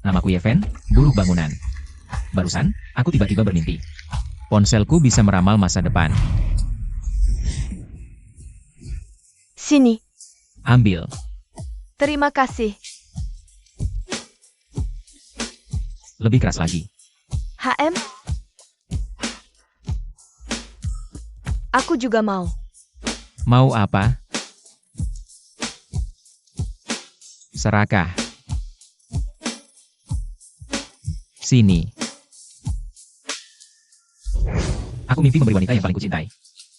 Namaku Yeven, buruh bangunan. Barusan, aku tiba-tiba bermimpi. Ponselku bisa meramal masa depan. Sini. Ambil. Terima kasih. Lebih keras lagi. HM? Aku juga mau. Mau apa? Serakah. Sini. Aku mimpi memberi wanita yang paling kucintai.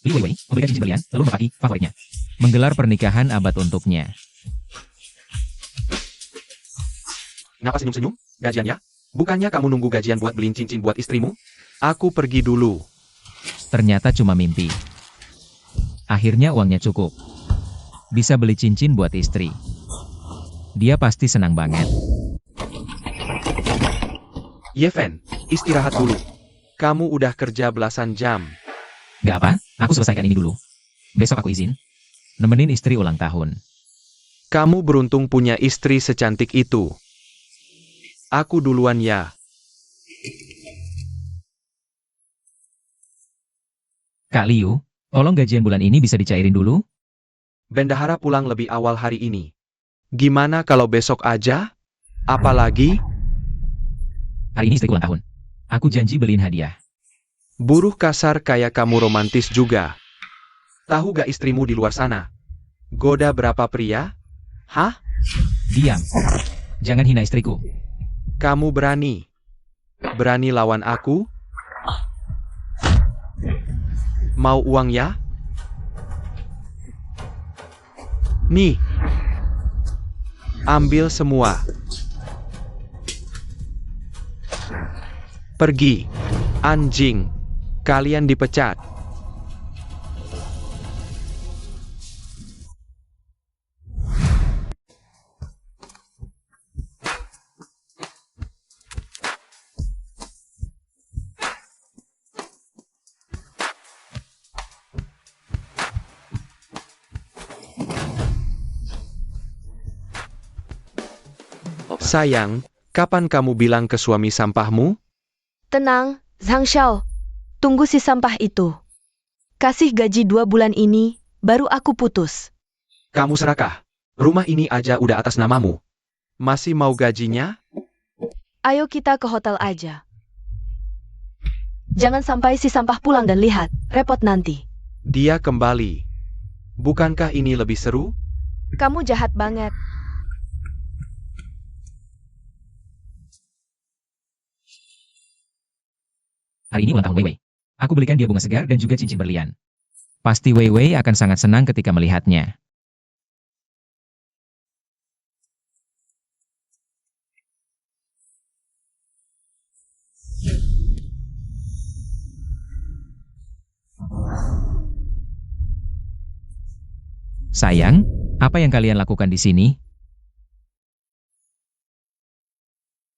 Li Weiwei memberikan cincin berlian, lalu mempaki favoritnya. Menggelar pernikahan abad untuknya. Ngapa senyum-senyum? Gajian ya? Bukannya kamu nunggu gajian buat beliin cincin buat istrimu? Aku pergi dulu. Ternyata cuma mimpi. Akhirnya uangnya cukup. Bisa beli cincin buat istri. Dia pasti senang banget. Yeven, istirahat dulu. Kamu udah kerja belasan jam. Gak apa, aku selesaikan ini dulu. Besok aku izin. Nemenin istri ulang tahun. Kamu beruntung punya istri secantik itu. Aku duluan ya. Kak Liu, tolong gajian bulan ini bisa dicairin dulu? Bendahara pulang lebih awal hari ini. Gimana kalau besok aja? Apalagi? Hari ini istri ulang tahun. Aku janji beliin hadiah. Buruh kasar kayak kamu romantis juga. Tahu gak istrimu di luar sana? Goda berapa pria? Hah? Diam. Jangan hina istriku. Kamu berani? Berani lawan aku? Mau uang ya? Nih. Ambil semua. Pergi. Anjing. Kalian dipecat. Sayang, kapan kamu bilang ke suami sampahmu? Tenang, Zhang Xiao. Tunggu si sampah itu. Kasih gaji 2 bulan ini, baru aku putus. Kamu serakah. Rumah ini aja udah atas namamu. Masih mau gajinya? Ayo kita ke hotel aja. Jangan sampai si sampah pulang dan lihat, repot nanti. Dia kembali. Bukankah ini lebih seru? Kamu jahat banget. Hari ini ulang tahun Weiwei. Aku belikan dia bunga segar dan juga cincin berlian. Pasti Weiwei akan sangat senang ketika melihatnya. Sayang, apa yang kalian lakukan di sini?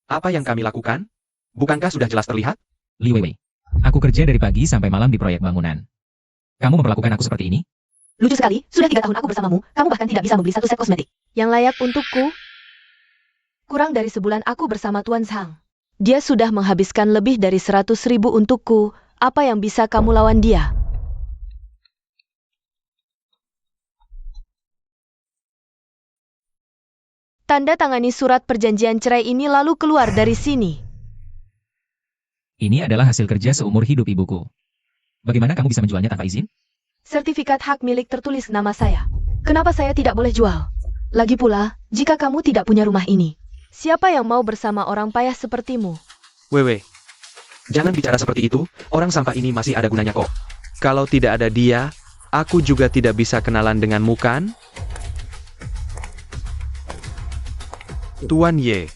Apa yang kami lakukan? Bukankah sudah jelas terlihat? Li Weiwei. Aku kerja dari pagi sampai malam di proyek bangunan. Kamu memperlakukan aku seperti ini? Lucu sekali, sudah 3 tahun aku bersamamu, kamu bahkan tidak bisa membeli 1 set kosmetik. Yang layak untukku? Kurang dari sebulan aku bersama Tuan Zhang. Dia sudah menghabiskan lebih dari 100.000 untukku, apa yang bisa kamu lawan dia? Tanda tangani surat perjanjian cerai ini lalu keluar dari sini. Ini adalah hasil kerja seumur hidup ibuku. Bagaimana kamu bisa menjualnya tanpa izin? Sertifikat hak milik tertulis nama saya. Kenapa saya tidak boleh jual? Lagi pula, jika kamu tidak punya rumah ini, siapa yang mau bersama orang payah sepertimu? Wewe, jangan bicara seperti itu, orang sampah ini masih ada gunanya kok. Kalau tidak ada dia, aku juga tidak bisa kenalan denganmu kan? Tuan Ye,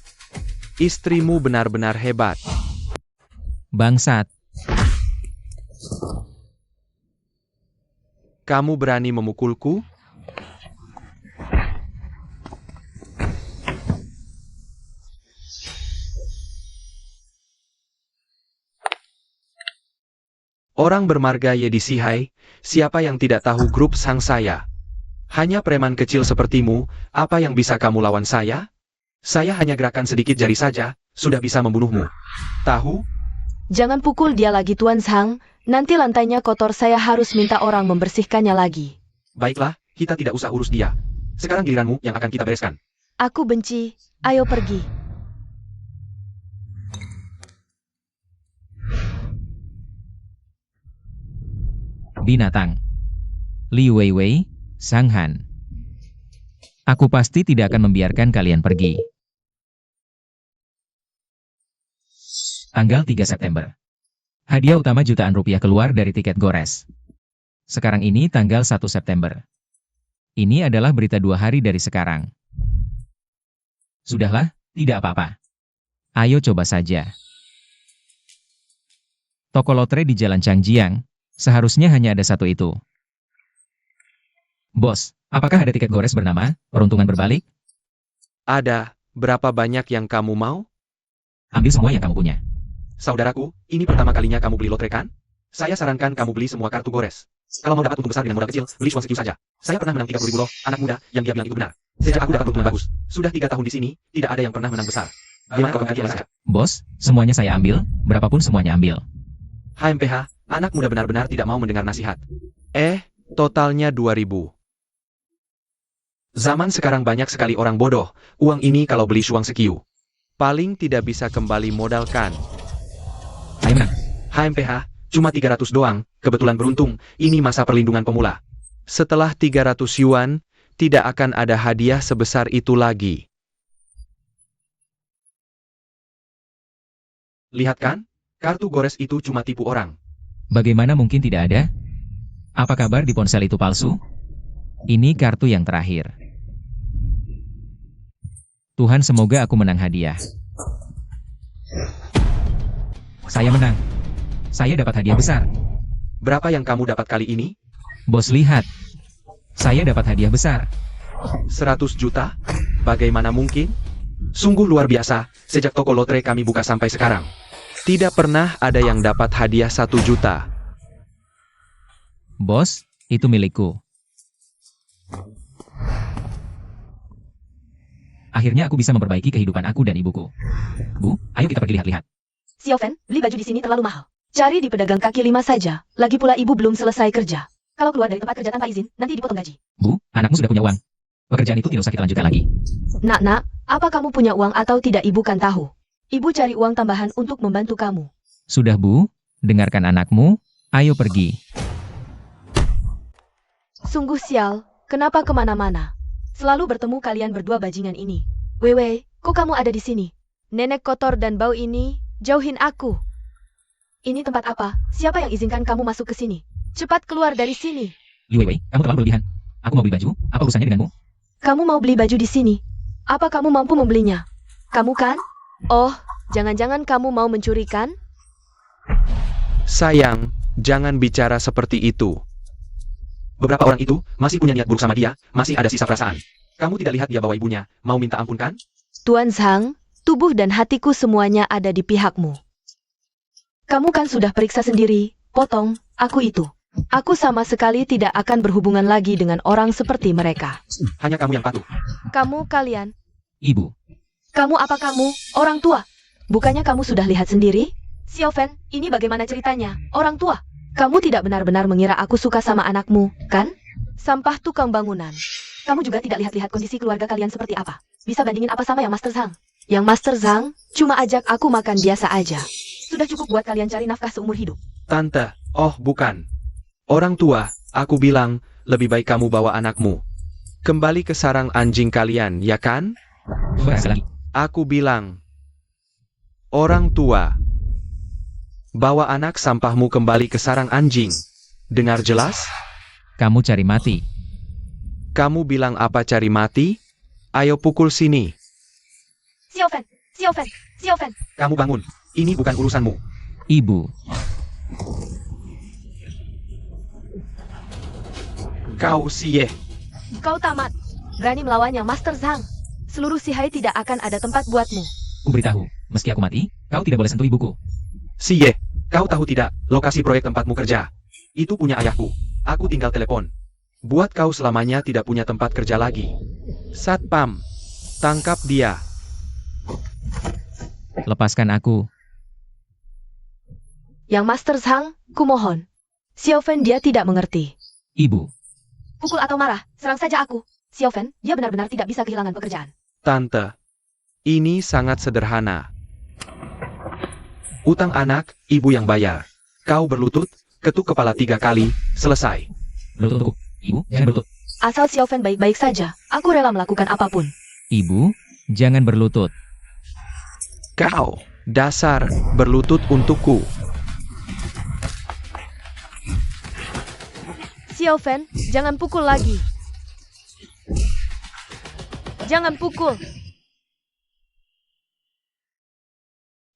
istrimu benar-benar hebat. Bangsat. Kamu berani memukulku? Orang bermarga Ye di Sihai, siapa yang tidak tahu grup sang saya? Hanya preman kecil sepertimu, apa yang bisa kamu lawan saya? Saya hanya gerakan sedikit jari saja, sudah bisa membunuhmu. Tahu? Jangan pukul dia lagi Tuan Zhang, nanti lantainya kotor saya harus minta orang membersihkannya lagi. Baiklah, kita tidak usah urus dia. Sekarang giliranmu yang akan kita bereskan. Aku benci, ayo pergi. Binatang. Li Weiwei, Sang Han. Aku pasti tidak akan membiarkan kalian pergi. Tanggal 3 September. Hadiah utama jutaan rupiah keluar dari tiket gores. Sekarang ini tanggal 1 September. Ini adalah berita 2 hari dari sekarang. Sudahlah, tidak apa-apa. Ayo coba saja. Toko lotre di Jalan Changjiang, seharusnya hanya ada satu itu. Bos, apakah ada tiket gores bernama peruntungan berbalik? Ada, berapa banyak yang kamu mau? Ambil semua yang kamu punya. Saudaraku, ini pertama kalinya kamu beli lotre kan? Saya sarankan kamu beli semua kartu gores. Kalau mau dapat untung besar dengan modal kecil, beli Shuang Sekiu saja. Saya pernah menang 30.000 loh, anak muda, yang dia bilang itu benar. Sejak aku dapat untung bagus, sudah 3 tahun di sini, tidak ada yang pernah menang besar. Gimana kalau ganti saja? Bos, semuanya saya ambil, berapapun semuanya ambil. HMPH, anak muda benar-benar tidak mau mendengar nasihat. Totalnya 2.000. Zaman sekarang banyak sekali orang bodoh, uang ini kalau beli Shuang Sekiu. Paling tidak bisa kembali modalkan. Saya menang. HMPH, cuma 300 doang, kebetulan beruntung, ini masa perlindungan pemula. Setelah 300 yuan, tidak akan ada hadiah sebesar itu lagi. Lihat kan? Kartu gores itu cuma tipu orang. Bagaimana mungkin tidak ada? Apa kabar di ponsel itu palsu? Ini kartu yang terakhir. Tuhan, semoga aku menang hadiah. Saya menang. Saya dapat hadiah besar. Berapa yang kamu dapat kali ini? Bos, lihat. Saya dapat hadiah besar. 100 juta? Bagaimana mungkin? Sungguh luar biasa, sejak toko lotre kami buka sampai sekarang. Tidak pernah ada yang dapat hadiah 1 juta. Bos, itu milikku. Akhirnya aku bisa memperbaiki kehidupan aku dan ibuku. Bu, ayo kita pergi lihat-lihat. Xiaofen, beli baju di sini terlalu mahal. Cari di pedagang kaki 5 saja. Lagi pula ibu belum selesai kerja. Kalau keluar dari tempat kerja tanpa izin, nanti dipotong gaji. Bu, anakmu sudah punya uang. Pekerjaan itu tidak usah kita lanjutkan lagi. Nak, apa kamu punya uang atau tidak ibu kan tahu. Ibu cari uang tambahan untuk membantu kamu. Sudah, Bu. Dengarkan anakmu. Ayo pergi. Sungguh sial, kenapa kemana-mana? Selalu bertemu kalian berdua bajingan ini. Wewe, kok kamu ada di sini? Nenek kotor dan bau ini, jauhin aku. Ini tempat apa? Siapa yang izinkan kamu masuk ke sini? Cepat keluar dari sini. Li Weiwei, kamu terlalu berlebihan. Aku mau beli baju, apa urusannya denganmu? Kamu mau beli baju di sini? Apa kamu mampu membelinya? Kamu kan? Oh, jangan-jangan kamu mau mencurikan? Sayang, jangan bicara seperti itu. Beberapa orang itu masih punya niat buruk sama dia, masih ada sisa perasaan. Kamu tidak lihat dia bawa ibunya, mau minta ampun kan? Tuan Zhang, tubuh dan hatiku semuanya ada di pihakmu. Kamu kan sudah periksa sendiri, potong, aku itu. Aku sama sekali tidak akan berhubungan lagi dengan orang seperti mereka. Hanya kamu yang patuh. Kamu kalian. Ibu. Kamu apa kamu, orang tua? Bukannya kamu sudah lihat sendiri? Xiaofen, ini bagaimana ceritanya, orang tua? Kamu tidak benar-benar mengira aku suka sama anakmu, kan? Sampah tukang bangunan. Kamu juga tidak lihat-lihat kondisi keluarga kalian seperti apa. Bisa bandingin apa sama yang Master Zhang? Yang Master Zhang cuma ajak aku makan biasa aja. Sudah cukup buat kalian cari nafkah seumur hidup. Tante, oh bukan. Orang tua, aku bilang, lebih baik kamu bawa anakmu. Kembali ke sarang anjing kalian, ya kan? Berhasil lagi. Aku bilang, orang tua, bawa anak sampahmu kembali ke sarang anjing. Dengar jelas? Kamu cari mati. Kamu bilang apa cari mati? Ayo pukul sini. Xiaofen, Xiaofen, Xiaofen. Kamu bangun. Ini bukan urusanmu. Ibu. Kau Xie. Kau tamat. Berani melawan yang Master Zhang. Seluruh Sihai tidak akan ada tempat buatmu. Kuberitahu, meski aku mati, kau tidak boleh sentuh ibuku. Xie, kau tahu tidak, lokasi proyek tempatmu kerja. Itu punya ayahku. Aku tinggal telepon. Buat kau selamanya tidak punya tempat kerja lagi. Satpam, tangkap dia. Lepaskan aku. Yang Master Zhang, kumohon. Xiaofen dia tidak mengerti. Ibu, Pukul atau marah, serang saja aku. Xiaofen, dia benar-benar tidak bisa kehilangan pekerjaan. Tante, ini sangat sederhana. Utang anak, ibu yang bayar. Kau berlutut, ketuk kepala 3 kali, selesai. berlutut. Ibu, jangan berlutut. Asal Xiaofen baik-baik saja, aku rela melakukan apapun. Ibu, jangan berlutut. Kau, dasar, berlutut untukku. Xiaofen, jangan pukul lagi. Jangan pukul.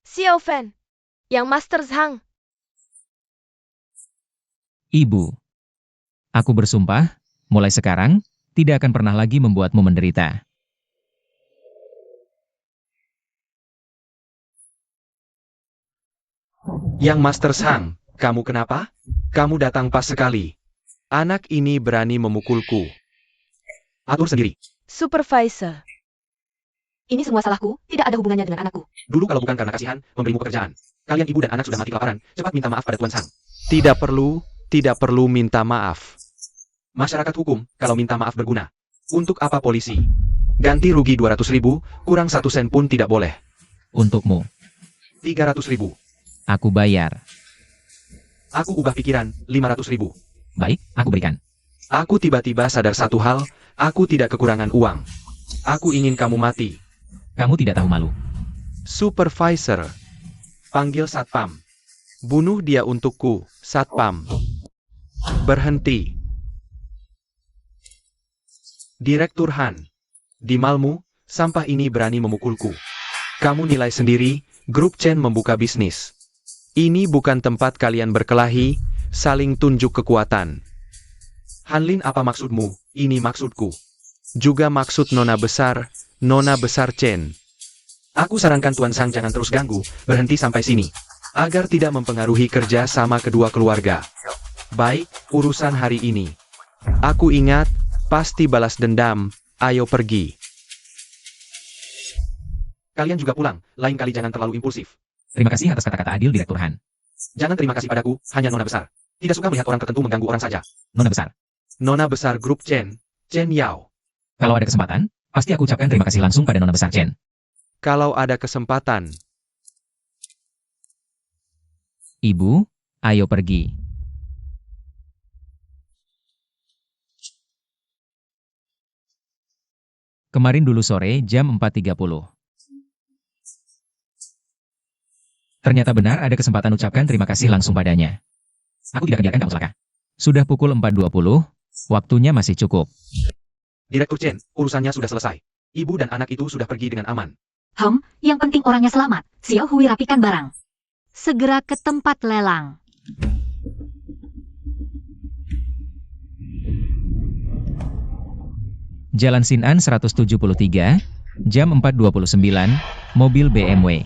Xiaofen, yang Master Zhang. Ibu, aku bersumpah, mulai sekarang, tidak akan pernah lagi membuatmu menderita. Yang Master Zhang, kamu kenapa? Kamu datang pas sekali. Anak ini berani memukulku. Atur sendiri. Supervisor. Ini semua salahku, tidak ada hubungannya dengan anakku. Dulu kalau bukan karena kasihan, memberimu pekerjaan. Kalian ibu dan anak sudah mati kelaparan. Cepat minta maaf pada Tuan Zhang. Tidak perlu minta maaf. Masyarakat hukum, kalau minta maaf berguna. Untuk apa polisi? Ganti rugi 200.000, kurang 1 sen pun tidak boleh. Untukmu, 300.000. aku bayar. Aku ubah pikiran, 500.000. Baik, aku berikan. Aku tiba-tiba sadar satu hal, aku tidak kekurangan uang. Aku ingin kamu mati. Kamu tidak tahu malu. Supervisor. Panggil Satpam. Bunuh dia untukku, Satpam. Berhenti. Direktur Han. Di Malmu, sampah ini berani memukulku. Kamu nilai sendiri, grup Chen membuka bisnis. Ini bukan tempat kalian berkelahi, saling tunjuk kekuatan. Hanlin, apa maksudmu? Ini maksudku. Juga maksud Nona Besar Chen. Aku sarankan Tuan Zhang jangan terus ganggu, berhenti sampai sini. Agar tidak mempengaruhi kerja sama kedua keluarga. Baik, urusan hari ini. Aku ingat, pasti balas dendam, ayo pergi. Kalian juga pulang, lain kali jangan terlalu impulsif. Terima kasih atas kata-kata adil, Direktur Han. Jangan terima kasih padaku, hanya Nona Besar. Tidak suka melihat orang tertentu mengganggu orang saja. Nona besar, Nona Besar grup Chen Yao. kalau ada kesempatan, pasti aku ucapkan terima kasih langsung pada Nona besar Chen. Kalau ada kesempatan. Ibu, ayo pergi. Kemarin dulu sore jam 4.30. Ternyata benar ada kesempatan ucapkan terima kasih langsung padanya. Aku tidak biarkan kamu celaka. Sudah pukul 4.20, waktunya masih cukup. Direktur Chen, urusannya sudah selesai. Ibu dan anak itu sudah pergi dengan aman. Yang penting orangnya selamat. Xiao Hui rapikan barang. Segera ke tempat lelang. Jalan Sinan 173, jam 4.29, mobil BMW.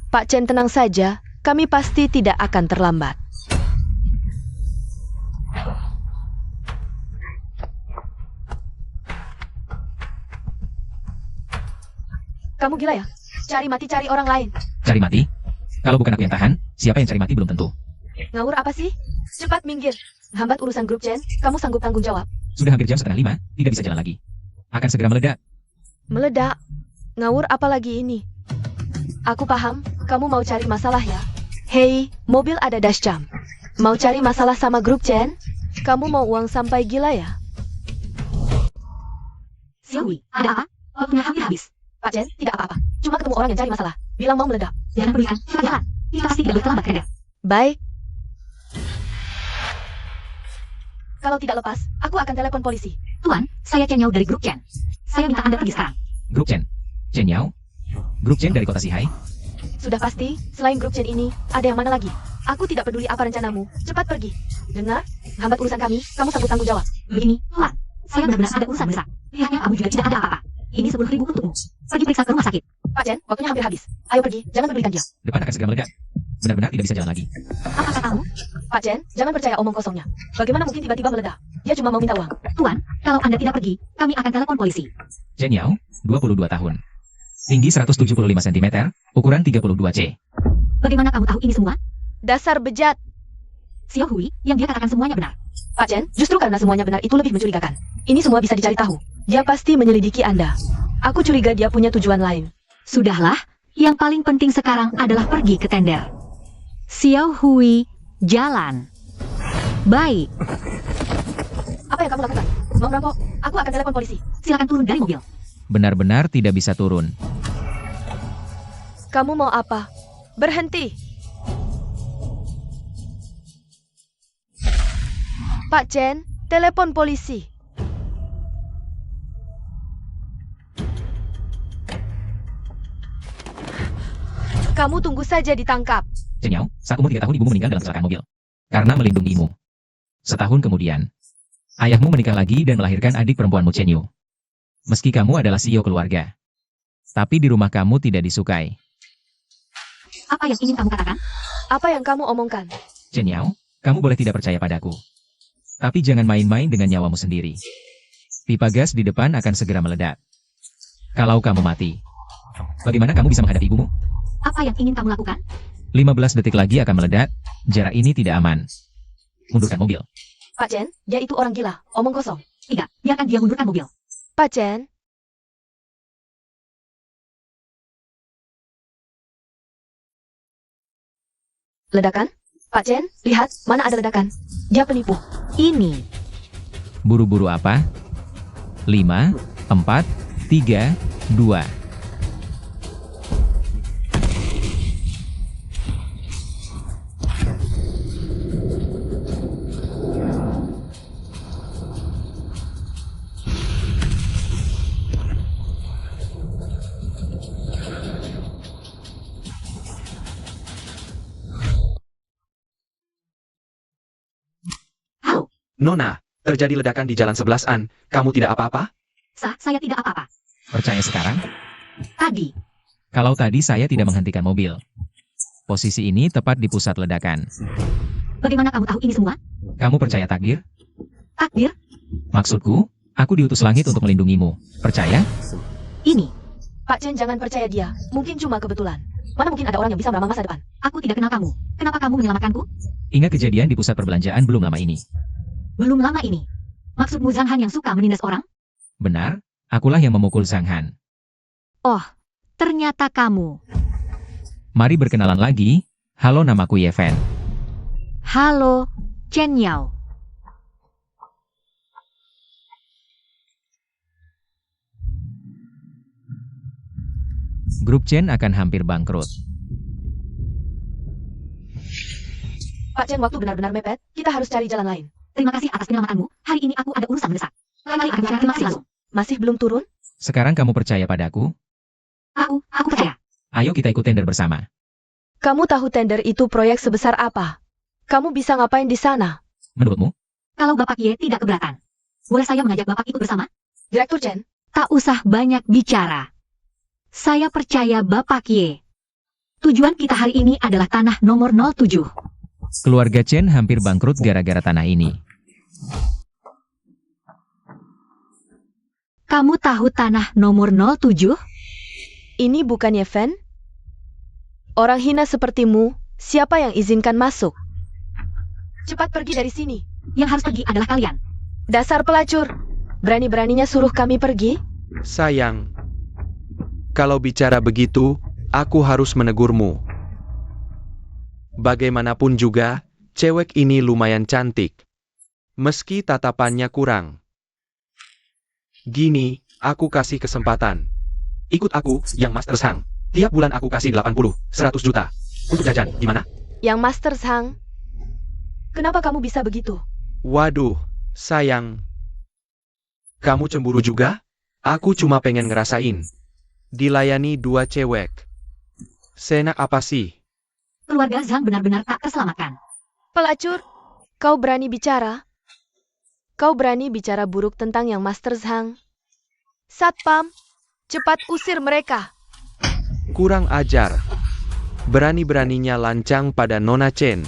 Pak Chen, tenang saja, kami pasti tidak akan terlambat. Kamu gila ya? Cari mati, cari orang lain. Cari mati? Kalau bukan aku yang tahan, siapa yang cari mati belum tentu. Ngawur apa sih? Cepat minggir. Hambat urusan grup Chen, kamu sanggup tanggung jawab. Sudah hampir jam 4:30, tidak bisa jalan lagi. Akan segera meledak. Meledak? Ngawur apa lagi ini? Aku paham, kamu mau cari masalah ya? Hei, mobil ada dashcam. Mau cari masalah sama grup Chen? Kamu mau uang sampai gila ya? Xiao Hui, ada apa? Waktunya hampir habis. Pak Chen, tidak apa-apa. Cuma ketemu orang yang cari masalah. Bilang mau meledak. Jangan pedulikan, cepat jalan. Ini pasti tidak boleh terlambat, Kredit. Baik. Kalau tidak lepas, aku akan telepon polisi. Tuan, saya Chen Yao dari grup Chen. Saya minta Anda pergi sekarang. Grup Chen? Chen Yao? Grup Chen dari kota Sihai? Sudah pasti, selain grup Chen ini, ada yang mana lagi? Aku tidak peduli apa rencanamu. Cepat pergi. Dengar? Hambat urusan kami, kamu sanggup tanggung jawab. Begini, Tuan. Saya benar-benar ada urusan besar. Lihatnya kamu juga tidak ada apa-apa. Ini 10.000 untukmu. Pergi periksa ke rumah sakit. Pak Chen, waktunya hampir habis. Ayo pergi, jangan pedulikan dia. Depan akan segera meledak. Benar-benar tidak bisa jalan lagi. Apa katamu? Pak Chen, jangan percaya omong kosongnya. Bagaimana mungkin tiba-tiba meledak? Dia cuma mau minta uang. Tuan, kalau Anda tidak pergi, kami akan telepon polisi. Chen Yao, 22 tahun. Tinggi 175 cm, ukuran 32C. Bagaimana kamu tahu ini semua? Dasar bejat. Xiao Hui, yang dia katakan semuanya benar. Pak Chen, justru karena semuanya benar itu lebih mencurigakan. Ini semua bisa dicari tahu. Dia pasti menyelidiki Anda. Aku curiga dia punya tujuan lain. Sudahlah, yang paling penting sekarang adalah pergi ke tender. Xiao Hui, jalan. Baik, Apa yang kamu lakukan? Mau merampok? Aku akan telepon polisi. silakan turun dari mobil. Benar-benar tidak bisa turun. Kamu mau apa? Berhenti. Pak Chen, telepon polisi. Kamu tunggu saja ditangkap. Chen Yao, saat umur 3 tahun ibumu meninggal dalam kecelakaan mobil. Karena melindungimu. Setahun kemudian, ayahmu menikah lagi dan melahirkan adik perempuanmu Chen Yu. Meski kamu adalah CEO keluarga, tapi di rumah kamu tidak disukai. Apa yang ingin kamu katakan? Apa yang kamu omongkan? Chen Yao, kamu boleh tidak percaya padaku. Tapi jangan main-main dengan nyawamu sendiri. Pipa gas di depan akan segera meledak. Kalau kamu mati, bagaimana kamu bisa menghadapi ibumu? Apa yang ingin kamu lakukan? 15 detik lagi akan meledak, jarak ini tidak aman. Mundurkan mobil. Pak Chen, dia itu orang gila. Omong kosong. Tidak, biarkan dia mundurkan mobil. Pak Chen. Ledakan? Pak Chen, lihat, mana ada ledakan. Dia penipu. Ini, Buru-buru apa? 5, 4, 3, 2. halo, Nona, terjadi ledakan di jalan 11-an. Kamu tidak apa-apa? saya tidak apa-apa. Percaya sekarang? Tadi, Kalau tadi saya tidak menghentikan mobil. Posisi ini tepat di pusat ledakan. bagaimana kamu tahu ini semua? Kamu percaya takdir? Takdir, Maksudku, aku diutus langit untuk melindungimu. Percaya? ini. Pak Chen, jangan percaya dia. Mungkin cuma kebetulan. Mana mungkin ada orang yang bisa meramal masa depan. Aku tidak kenal kamu. Kenapa kamu menyelamatkanku? Ingat kejadian di pusat perbelanjaan belum lama ini. Belum lama ini. Maksudmu Zhang Han yang suka menindas orang? Benar, akulah yang memukul Zhang Han. Oh, ternyata kamu. Mari berkenalan lagi. Halo, namaku Yeven. Halo, Chen Yao. Grup Chen akan hampir bangkrut. Pak Chen, waktu benar-benar mepet. Kita harus cari jalan lain. Terima kasih atas penyelamatanmu. Hari ini aku ada urusan mendesak. Lain kali akan bicara terima kasih langsung. Masih belum turun? Sekarang kamu percaya padaku? Aku percaya. Ayo kita ikut tender bersama. Kamu tahu tender itu proyek sebesar apa? Kamu bisa ngapain di sana? Menurutmu? Kalau Bapak Ye tidak keberatan, boleh saya mengajak Bapak ikut bersama? Direktur Chen, Tak usah banyak bicara. Saya percaya Bapak Ye. Tujuan kita hari ini adalah tanah nomor 07. Keluarga Chen hampir bangkrut gara-gara tanah ini. Kamu tahu tanah nomor 07? ini bukan Yeven? Orang hina sepertimu, siapa yang izinkan masuk? Cepat pergi dari sini. Yang harus pergi adalah kalian. Dasar pelacur. Berani-beraninya suruh kami pergi? Sayang. Kalau bicara begitu, aku harus menegurmu. Bagaimanapun juga, cewek ini lumayan cantik. Meski tatapannya kurang. Gini, aku kasih kesempatan. Ikut aku, yang Master Sang. Tiap bulan aku kasih 80, 100 juta. Untuk jajan, gimana? Yang Master Sang. Kenapa kamu bisa begitu? Waduh, sayang. Kamu cemburu juga? Aku cuma pengen ngerasain. Dilayani dua cewek. Seenak apa sih? Keluarga Zhang benar-benar tak terselamatkan. Pelacur, kau berani bicara? Kau berani bicara buruk tentang yang Master Zhang? Satpam, cepat usir mereka. Kurang ajar. Berani-beraninya lancang pada Nona Chen.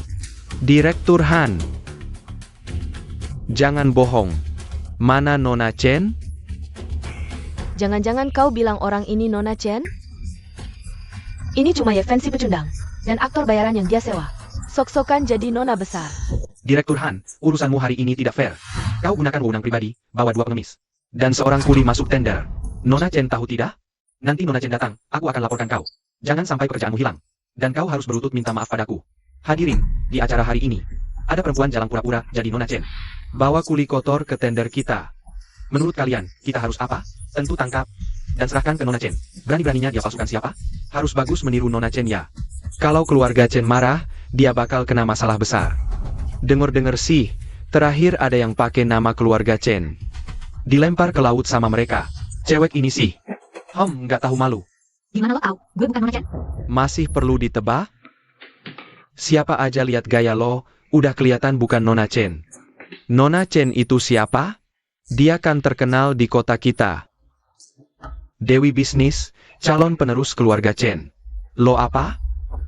Direktur Han. Jangan bohong. Mana Nona Chen? Jangan-jangan kau bilang orang ini Nona Chen? Ini cuma Yeven si pecundang. Dan aktor bayaran yang dia sewa. Sok-sokan jadi nona besar. Direktur Han, urusanmu hari ini tidak fair. Kau gunakan wewenang pribadi, bawa 2 pengemis. Dan seorang kuli masuk tender. Nona Chen tahu tidak? Nanti Nona Chen datang, aku akan laporkan kau. Jangan sampai pekerjaanmu hilang. Dan kau harus berlutut minta maaf padaku. Hadirin, di acara hari ini, ada perempuan jalan pura-pura jadi Nona Chen. Bawa kuli kotor ke tender kita. Menurut kalian, kita harus apa? Tentu tangkap dan serahkan ke Nona Chen. Berani-beraninya dia palsukan siapa? Harus bagus meniru Nona Chen ya. Kalau keluarga Chen marah, dia bakal kena masalah besar. Dengar-dengar sih, terakhir ada yang pakai nama keluarga Chen. Dilempar ke laut sama mereka. Cewek ini sih. Nggak tahu malu. Gimana lo tahu? Gue bukan Nona Chen. Masih perlu ditebak? Siapa aja lihat gaya lo, udah kelihatan bukan Nona Chen. Nona Chen itu siapa? Dia kan terkenal di kota kita. Dewi bisnis, calon penerus keluarga Chen. Lo apa?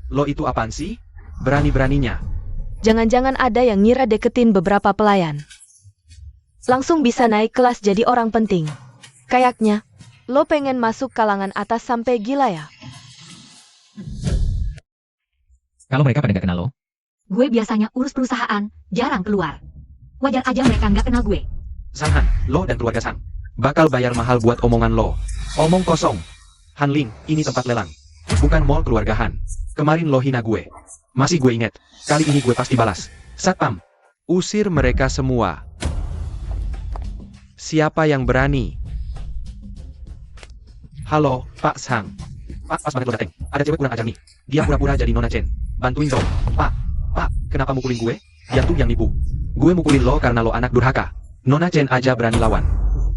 Lo itu apaan sih? Berani-beraninya. Jangan-jangan ada yang ngira deketin beberapa pelayan. Langsung bisa naik kelas jadi orang penting. Kayaknya, lo pengen masuk kalangan atas sampai gila ya? Kalau mereka pada nggak kenal lo, Gue biasanya urus perusahaan, jarang keluar. Wajar aja mereka nggak kenal gue. Sang Han, lo dan keluarga Sang bakal bayar mahal buat omongan lo. Omong kosong. Han Ling, ini tempat lelang. Bukan mall keluarga Han. Kemarin lo hina gue. Masih gue inget. Kali ini gue pasti balas. Satpam, usir mereka semua. Siapa yang berani? Halo, Pak Sang. Pak, pas banget lo dateng. Ada cewek kurang ajar nih. Dia pura-pura jadi Nona Chen. Bantuin dong. Pak, kenapa mukulin gue? Dia tuh yang nipu. Gue mukulin lo karena lo anak durhaka. Nona Chen aja berani lawan.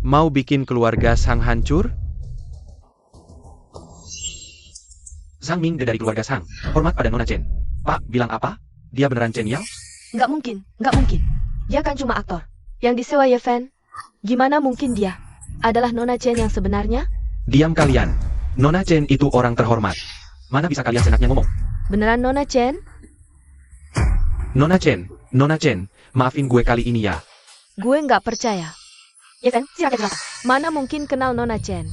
Mau bikin keluarga Sang hancur? Sang Ming dari keluarga Sang. Hormat pada Nona Chen. Pak, bilang apa? Dia beneran Chen Yao? Nggak mungkin, nggak mungkin. Dia kan cuma aktor. Yang disewa Yeven. Gimana mungkin dia adalah Nona Chen yang sebenarnya? Diam kalian. Nona Chen itu orang terhormat. Mana bisa kalian senaknya ngomong? Beneran Nona Chen? Nona Chen, maafin gue kali ini ya. Gue nggak percaya. Yeven, silakan. Mana mungkin kenal Nona Chen?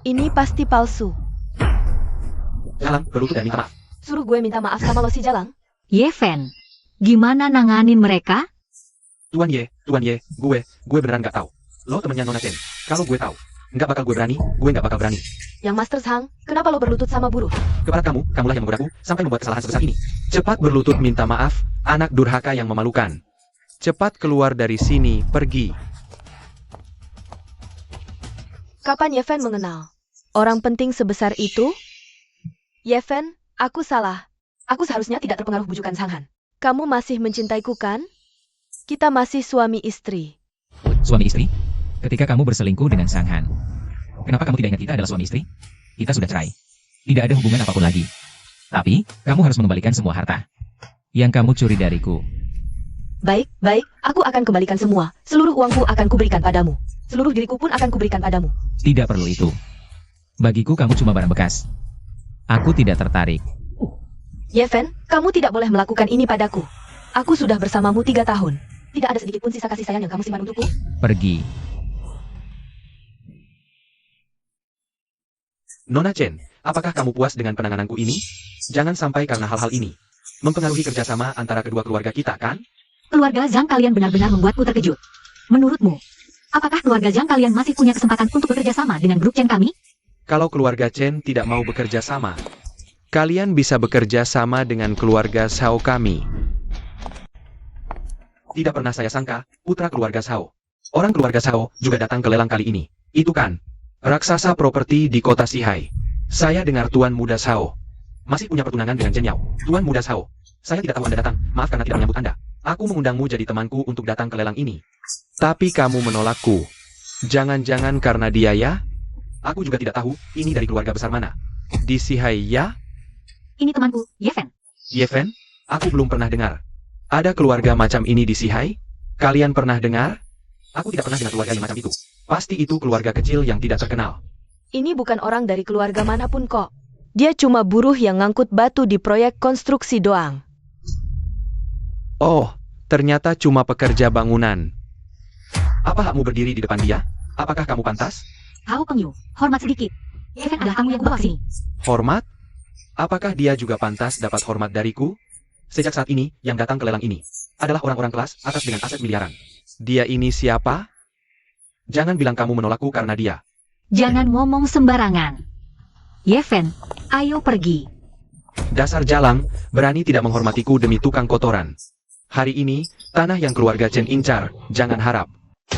Ini pasti palsu. Jalang, berlutut dan minta maaf. Suruh gue minta maaf sama lo si Jalang? Yeven, gimana nanganin mereka? Tuan Ye, gue beneran gak tahu. Lo temennya Nona Chen. Kalau gue tahu, nggak bakal gue nggak bakal berani. Yang Master Sang, kenapa lo berlutut sama buruh? Kepada kamulah yang membuat aku sampai membuat kesalahan sebesar ini. Cepat berlutut minta maaf, anak durhaka yang memalukan. Cepat keluar dari sini, pergi. Kapan Yeven mengenal orang penting sebesar itu? Yeven, aku salah. Aku seharusnya tidak terpengaruh bujukan Sang Han. Kamu masih mencintaiku kan? Kita masih suami istri. suami istri? Ketika kamu berselingkuh dengan Sang Han, kenapa kamu tidak ingat kita adalah suami istri? Kita sudah cerai. Tidak ada hubungan apapun lagi. Tapi, kamu harus mengembalikan semua harta yang kamu curi dariku. Baik, aku akan kembalikan semua. Seluruh uangku akan kuberikan padamu. Seluruh diriku pun akan kuberikan padamu. Tidak perlu itu. Bagiku kamu cuma barang bekas. Aku tidak tertarik. Yeven, kamu tidak boleh melakukan ini padaku. Aku sudah bersamamu 3 tahun. Tidak ada sedikit pun sisa kasih sayang yang kamu simpan untukku. Pergi. Nona Chen, apakah kamu puas dengan penangananku ini? Jangan sampai karena hal-hal ini mempengaruhi kerjasama antara kedua keluarga kita, kan? Keluarga Zhang kalian benar-benar membuatku terkejut. Menurutmu, apakah keluarga Zhang kalian masih punya kesempatan untuk bekerja sama dengan grup Chen kami? Kalau keluarga Chen tidak mau bekerja sama, kalian bisa bekerja sama dengan keluarga Shao kami. Tidak pernah saya sangka, putra keluarga Shao. Orang keluarga Shao juga datang ke lelang kali ini. Itu kan, raksasa properti di kota Sihai. Saya dengar Tuan Muda Shao masih punya pertunangan dengan Chen Yao. Tuan Muda Shao, saya tidak tahu Anda datang, maaf karena tidak menyambut Anda. Aku mengundangmu jadi temanku untuk datang ke lelang ini. Tapi kamu menolakku. Jangan-jangan karena dia ya? Aku juga tidak tahu, ini dari keluarga besar mana. Di Sihai ya? Ini temanku, Yeven. Yeven, aku belum pernah dengar. Ada keluarga macam ini di Sihai? Kalian pernah dengar? Aku tidak pernah dengar keluarga yang macam itu. Pasti itu keluarga kecil yang tidak terkenal. Ini bukan orang dari keluarga manapun kok. Dia cuma buruh yang ngangkut batu di proyek konstruksi doang. Oh, ternyata cuma pekerja bangunan. Apa hakmu berdiri di depan dia? Apakah kamu pantas? Hao Pengyu, hormat sedikit. Yeven adalah tamu yang bawa sini. Hormat? Apakah dia juga pantas dapat hormat dariku? Sejak saat ini, yang datang ke lelang ini adalah orang-orang kelas atas dengan aset miliaran. Dia ini siapa? Jangan bilang kamu menolakku karena dia. Jangan ngomong sembarangan. Yeven, ayo pergi. Dasar jalang, berani tidak menghormatiku demi tukang kotoran. Hari ini, tanah yang keluarga Chen incar, jangan harap.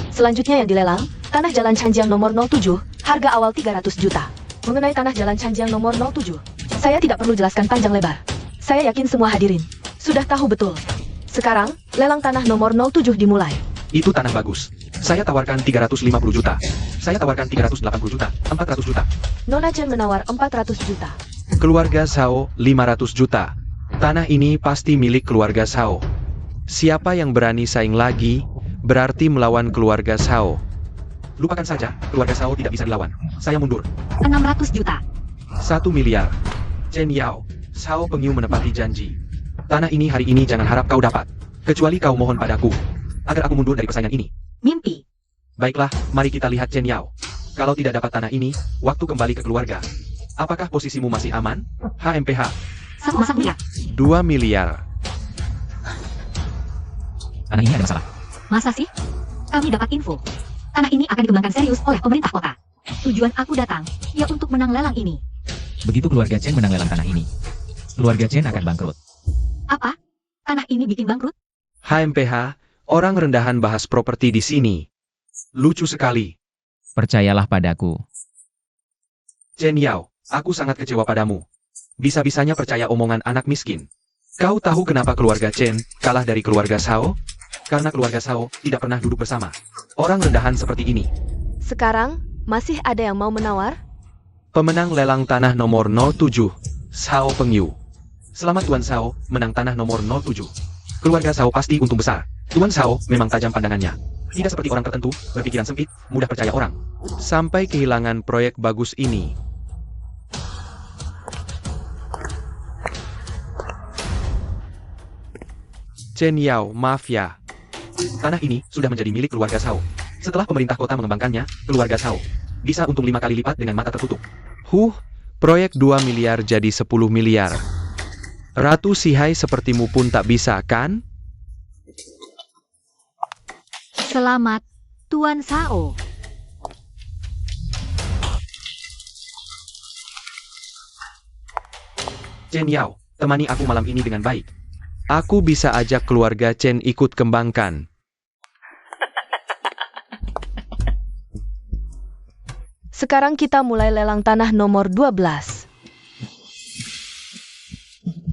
Selanjutnya yang dilelang, tanah Jalan Chanjiang nomor 07, harga awal 300 juta. Mengenai tanah Jalan Chanjiang nomor 07, saya tidak perlu jelaskan panjang lebar. Saya yakin semua hadirin sudah tahu betul. Sekarang, lelang tanah nomor 07 dimulai. Itu tanah bagus. Saya tawarkan 350 juta. Saya tawarkan 380 juta, 400 juta. Nona Chen menawar 400 juta. Keluarga Shao, 500 juta. Tanah ini pasti milik keluarga Shao. Siapa yang berani saing lagi, berarti melawan keluarga Shao. Lupakan saja, keluarga Shao tidak bisa dilawan. Saya mundur. 600 juta. 1 miliar. Chen Yao, Shao Pengyu menepati janji. Tanah ini hari ini jangan harap kau dapat. Kecuali kau mohon padaku, agar aku mundur dari persaingan ini. Mimpi. Baiklah, mari kita lihat Chen Yao. Kalau tidak dapat tanah ini, waktu kembali ke keluarga. Apakah posisimu masih aman? HMPH. 1,1 miliar. 2 miliar. Tanah ini ada masalah. Masa sih? Kami dapat info. Tanah ini akan dikembangkan serius oleh pemerintah kota. Tujuan aku datang, ya untuk menang lelang ini. Begitu keluarga Chen menang lelang tanah ini, keluarga Chen akan bangkrut. Apa? Tanah ini bikin bangkrut? HMPH, orang rendahan bahas properti di sini. Lucu sekali. Percayalah padaku. Chen Yao, aku sangat kecewa padamu. Bisa-bisanya percaya omongan anak miskin. Kau tahu kenapa keluarga Chen kalah dari keluarga Shao? Karena keluarga Shao tidak pernah duduk bersama. Orang rendahan seperti ini. Sekarang, masih ada yang mau menawar? Pemenang lelang tanah nomor 07, Shao Pengyu. Selamat Tuan Shao, menang tanah nomor 07. Keluarga Shao pasti untung besar. Tuan Shao memang tajam pandangannya. Tidak seperti orang tertentu, berpikiran sempit, mudah percaya orang. Sampai kehilangan proyek bagus ini. Chen Yao Mafia. Tanah ini sudah menjadi milik keluarga Shao. Setelah pemerintah kota mengembangkannya, keluarga Shao bisa untung 5 kali lipat dengan mata tertutup. Proyek 2 miliar jadi 10 miliar. Ratu Sihai sepertimu pun tak bisa, kan? Selamat, Tuan Shao. Chen Yao, temani aku malam ini dengan baik. Aku bisa ajak keluarga Chen ikut kembangkan. Sekarang kita mulai lelang tanah nomor 12.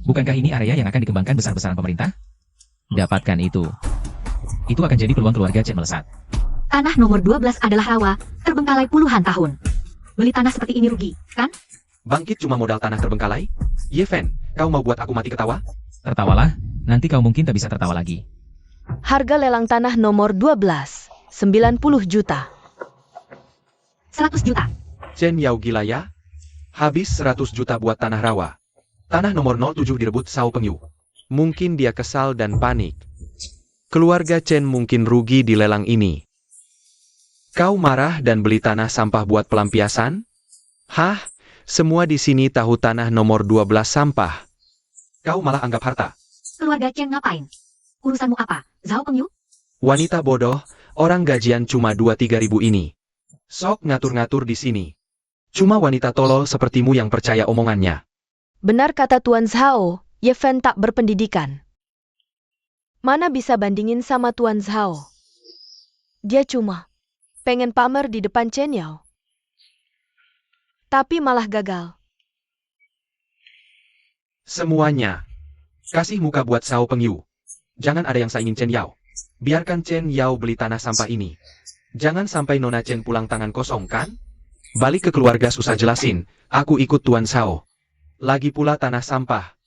Bukankah ini area yang akan dikembangkan besar-besaran pemerintah? Dapatkan itu. Itu akan jadi peluang keluarga Chen melesat. Tanah nomor 12 adalah rawa, terbengkalai puluhan tahun. Beli tanah seperti ini rugi, kan? Bangkit cuma modal tanah terbengkalai? Yeven, kau mau buat aku mati ketawa? Tertawalah, nanti kau mungkin tak bisa tertawa lagi. Harga lelang tanah nomor 12, 90 juta. 100 juta. Chen Yao gila ya? Habis 100 juta buat tanah rawa. Tanah nomor 07 direbut Shao Pengyu. Mungkin dia kesal dan panik. Keluarga Chen mungkin rugi di lelang ini. Kau marah dan beli tanah sampah buat pelampiasan? Hah? Semua di sini tahu tanah nomor 12 sampah. Kau malah anggap harta. Keluarga Chen ngapain? Urusanmu apa, Shao Pengyu? Wanita bodoh, orang gajian cuma 2-3 ribu ini. Sok ngatur-ngatur di sini. Cuma wanita tolol sepertimu yang percaya omongannya. Benar kata Tuan Shao, Yeven tak berpendidikan. Mana bisa bandingin sama Tuan Shao? Dia cuma pengen pamer di depan Chen Yao. Tapi malah gagal. Semuanya. Kasih muka buat Shao Pengyu. Jangan ada yang saingin Chen Yao. Biarkan Chen Yao beli tanah sampah ini. Jangan sampai Nona Chen pulang tangan kosong, kan? Balik ke keluarga susah jelasin. Aku ikut Tuan Shao. Lagi pula tanah sampah.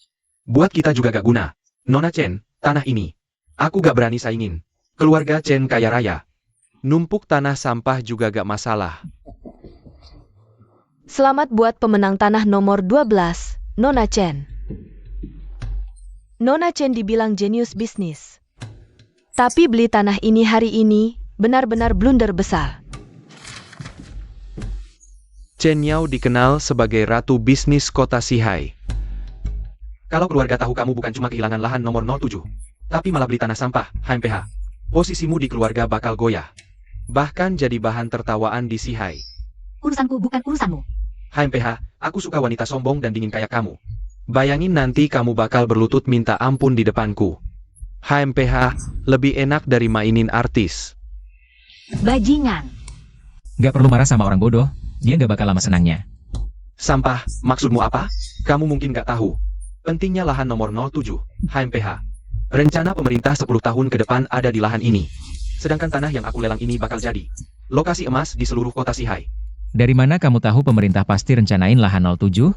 Buat kita juga gak guna. Nona Chen, tanah ini. Aku gak berani saingin. Keluarga Chen kaya raya. Numpuk tanah sampah juga gak masalah. Selamat buat pemenang tanah nomor 12, Nona Chen. Nona Chen dibilang jenius bisnis. Tapi beli tanah ini hari ini benar-benar blunder besar. Chen Yao dikenal sebagai ratu bisnis kota Sihai. Kalau keluarga tahu kamu bukan cuma kehilangan lahan nomor 07, tapi malah beli tanah sampah, HMPH. Posisimu di keluarga bakal goyah. Bahkan jadi bahan tertawaan di Sihai. Urusanku bukan urusanmu. HMPH, aku suka wanita sombong dan dingin kayak kamu. Bayangin nanti kamu bakal berlutut minta ampun di depanku. HMPH lebih enak dari mainin artis. Bajingan. Gak perlu marah sama orang bodoh, dia gak bakal lama senangnya. Sampah, maksudmu apa? Kamu mungkin gak tahu. Pentingnya lahan nomor 07, HMPH. Rencana pemerintah 10 tahun ke depan ada di lahan ini. Sedangkan tanah yang aku lelang ini bakal jadi lokasi emas di seluruh kota Sihai. Dari mana kamu tahu pemerintah pasti rencanain lahan 07?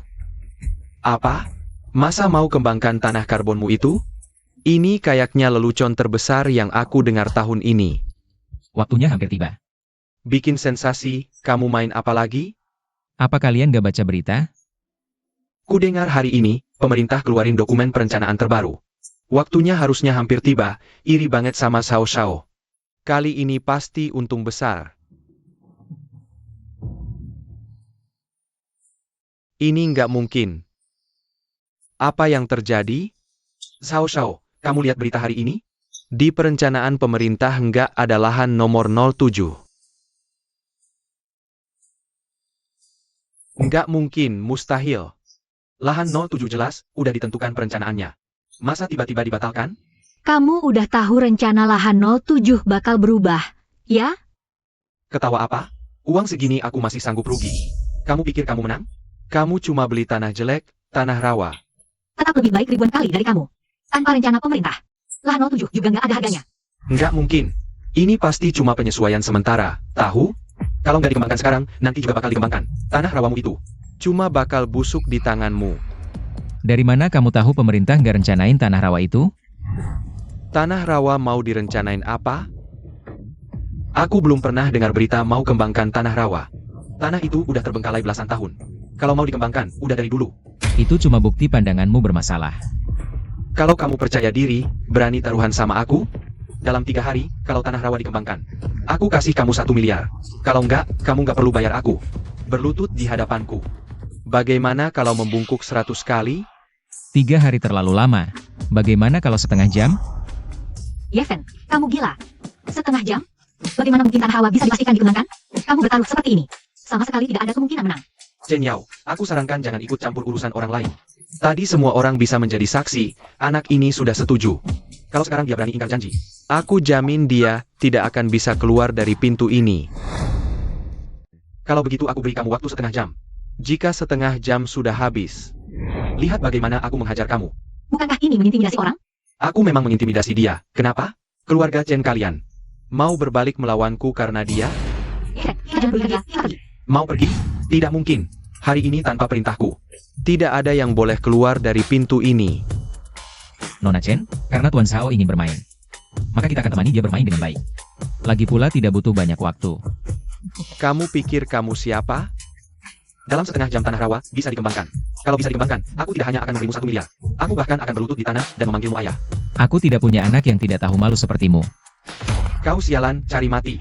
Apa? Masa mau kembangkan tanah karbonmu itu? Ini kayaknya lelucon terbesar yang aku dengar tahun ini. Waktunya hampir tiba. Bikin sensasi, kamu main apa lagi? Apa kalian gak baca berita? Kudengar hari ini, pemerintah keluarin dokumen perencanaan terbaru. Waktunya harusnya hampir tiba, iri banget sama Xiao Xiao. Kali ini pasti untung besar. Ini nggak mungkin. Apa yang terjadi? Xiao Xiao, kamu lihat berita hari ini? Di perencanaan pemerintah nggak ada lahan nomor 07. Nggak mungkin, mustahil. Lahan 07 jelas, udah ditentukan perencanaannya. Masa tiba-tiba dibatalkan? Kamu udah tahu rencana lahan 07 bakal berubah, ya? Ketawa apa? Uang segini aku masih sanggup rugi. Kamu pikir kamu menang? Kamu cuma beli tanah jelek, tanah rawa. Tetap lebih baik ribuan kali dari kamu. Tanpa rencana pemerintah, lahan 07 juga nggak ada harganya. Nggak mungkin. Ini pasti cuma penyesuaian sementara, tahu? Kalau nggak dikembangkan sekarang, nanti juga bakal dikembangkan. Tanah rawamu itu. Cuma bakal busuk di tanganmu. Dari mana kamu tahu pemerintah gak rencanain tanah rawa itu? Tanah rawa mau direncanain apa? Aku belum pernah dengar berita mau kembangkan tanah rawa. Tanah itu udah terbengkalai belasan tahun. Kalau mau dikembangkan, udah dari dulu. Itu cuma bukti pandanganmu bermasalah. Kalau kamu percaya diri, berani taruhan sama aku? Dalam 3 hari, kalau tanah rawa dikembangkan, aku kasih kamu 1 miliar. Kalau enggak, kamu nggak perlu bayar aku. Berlutut di hadapanku. Bagaimana kalau membungkuk 100 kali? 3 hari terlalu lama. Bagaimana kalau setengah jam? Yeven, kamu gila. Setengah jam? Bagaimana mungkin tanah rawa bisa dipastikan dikembangkan? Kamu bertaruh seperti ini. Sama sekali tidak ada kemungkinan menang. Chen Yao, aku sarankan jangan ikut campur urusan orang lain. Tadi semua orang bisa menjadi saksi, anak ini sudah setuju. Kalau sekarang dia berani ingkar janji. Aku jamin dia tidak akan bisa keluar dari pintu ini. Kalau begitu aku beri kamu waktu setengah jam. Jika setengah jam sudah habis, lihat bagaimana aku menghajar kamu. Bukankah ini mengintimidasi orang? Aku memang mengintimidasi dia. Kenapa? Keluarga Chen kalian. mau berbalik melawanku karena dia? Mau pergi? Tidak mungkin. Hari ini tanpa perintahku. Tidak ada yang boleh keluar dari pintu ini. Nona Chen, karena Tuan Shao ingin bermain, maka kita akan temani dia bermain dengan baik. Lagi pula tidak butuh banyak waktu. Kamu pikir kamu siapa? Dalam setengah jam tanah rawa bisa dikembangkan. Kalau bisa dikembangkan, aku tidak hanya akan memberimu 1 miliar. Aku bahkan akan berlutut di tanah dan memanggilmu ayah. Aku tidak punya anak yang tidak tahu malu sepertimu. Kau sialan, cari mati.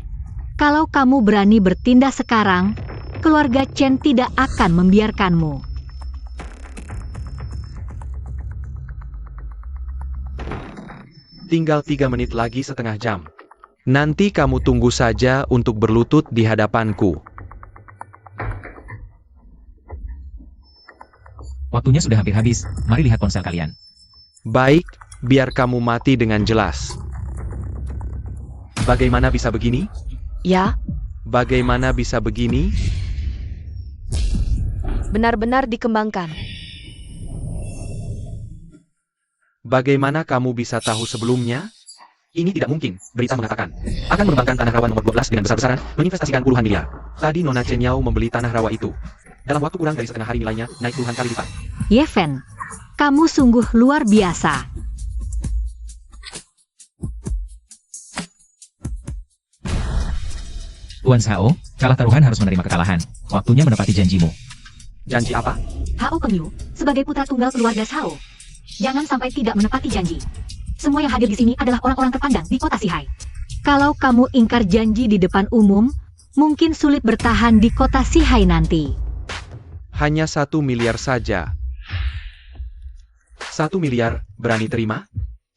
Kalau kamu berani bertindak sekarang, keluarga Chen tidak akan membiarkanmu. Tinggal 3 menit lagi setengah jam. Nanti kamu tunggu saja untuk berlutut di hadapanku. Waktunya sudah hampir habis, mari lihat ponsel kalian. Baik, biar kamu mati dengan jelas. Bagaimana bisa begini? Ya, Bagaimana bisa begini? benar-benar dikembangkan. Bagaimana kamu bisa tahu sebelumnya? Ini tidak mungkin, berita mengatakan. Akan mengembangkan tanah rawa nomor 12 dengan besar-besaran, menginvestasikan puluhan miliar. Tadi Nona Chen Yao membeli tanah rawa itu. Dalam waktu kurang dari setengah hari nilainya, naik puluhan kali lipat. Yeven, kamu sungguh luar biasa. Tuan Shao, kalah taruhan harus menerima kekalahan. Waktunya menepati janjimu. Janji apa? Hao Pengyu, sebagai putra tunggal keluarga Shao, jangan sampai tidak menepati janji. Semua yang hadir di sini adalah orang-orang terpandang di kota Sihai. Kalau kamu ingkar janji di depan umum, mungkin sulit bertahan di kota Sihai nanti. Hanya 1 miliar saja. 1 miliar, berani terima?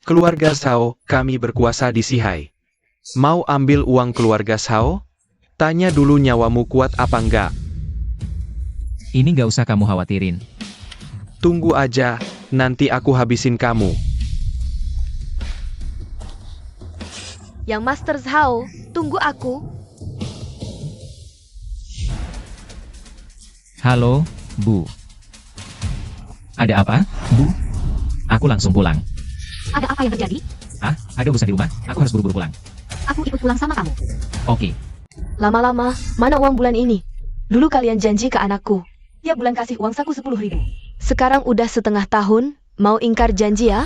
Keluarga Zhao, kami berkuasa di Sihai. Mau ambil uang keluarga Zhao? Tanya dulu nyawamu kuat apa enggak. Ini nggak usah kamu khawatirin. Tunggu aja, nanti aku habisin kamu. Yang Master Zhao, tunggu aku. Halo, Bu. Ada apa, Bu? Aku langsung pulang. Ada apa yang terjadi? Ah, ada urusan di rumah. Aku harus buru-buru pulang. Aku ikut pulang sama kamu. Oke. Lama-lama, mana uang bulan ini? Dulu kalian janji ke anakku. Tiap bulan kasih uang saku 10.000. Sekarang udah setengah tahun, mau ingkar janji ya?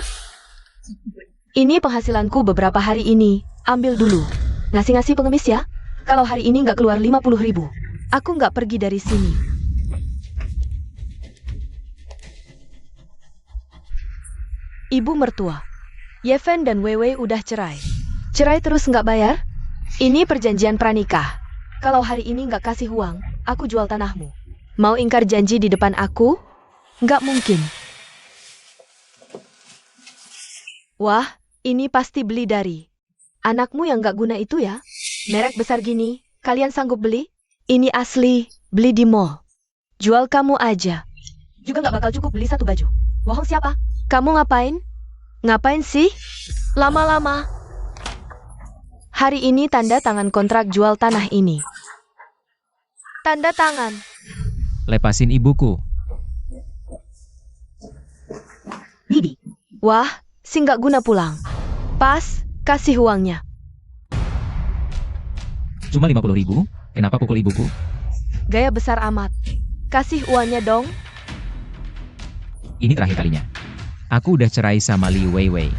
Ini penghasilanku beberapa hari ini. Ambil dulu. Ngasih-ngasih pengemis ya. Kalau hari ini nggak keluar 50.000, aku nggak pergi dari sini. Ibu mertua. Yeven dan Wewe udah cerai. Cerai terus nggak bayar? Ini perjanjian pranikah. Kalau hari ini nggak kasih uang, aku jual tanahmu. Mau ingkar janji di depan aku? Nggak mungkin. Wah, ini pasti beli dari anakmu yang nggak guna itu ya? Merek besar gini, kalian sanggup beli? Ini asli, beli di mall. Jual kamu aja. Juga nggak bakal cukup beli 1 baju. Bohong siapa? Kamu ngapain? Ngapain sih? Lama-lama. Hari ini tanda tangan kontrak jual tanah ini. Tanda tangan. Lepasin ibuku. Bibi, Wah, si nggak guna pulang. Pas, kasih uangnya. Cuma 50.000? Kenapa pukul ibuku? Gaya besar amat. Kasih uangnya dong. Ini terakhir kalinya. Aku udah cerai sama Li Weiwei.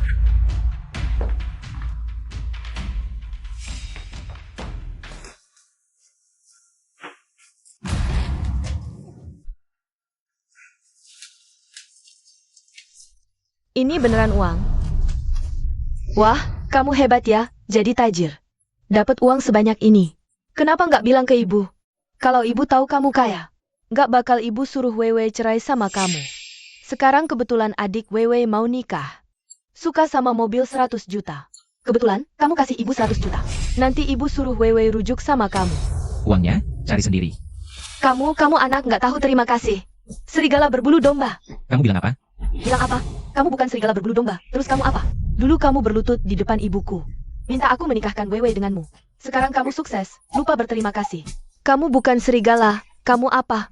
Ini beneran uang. Wah, kamu hebat ya, jadi tajir. Dapat uang sebanyak ini. Kenapa nggak bilang ke ibu? Kalau ibu tahu kamu kaya, nggak bakal ibu suruh Wewe cerai sama kamu. Sekarang kebetulan adik Wewe mau nikah. Suka sama mobil 100 juta. Kebetulan, kamu kasih ibu 100 juta. Nanti ibu suruh Wewe rujuk sama kamu. Uangnya, cari sendiri. Kamu anak nggak tahu terima kasih. Serigala berbulu domba. Kamu bilang apa? Bilang apa? Kamu bukan serigala berbulu domba. Terus kamu apa? Dulu kamu berlutut di depan ibuku. Minta aku menikahkan Wewe denganmu. Sekarang kamu sukses, lupa berterima kasih. Kamu bukan serigala. Kamu apa?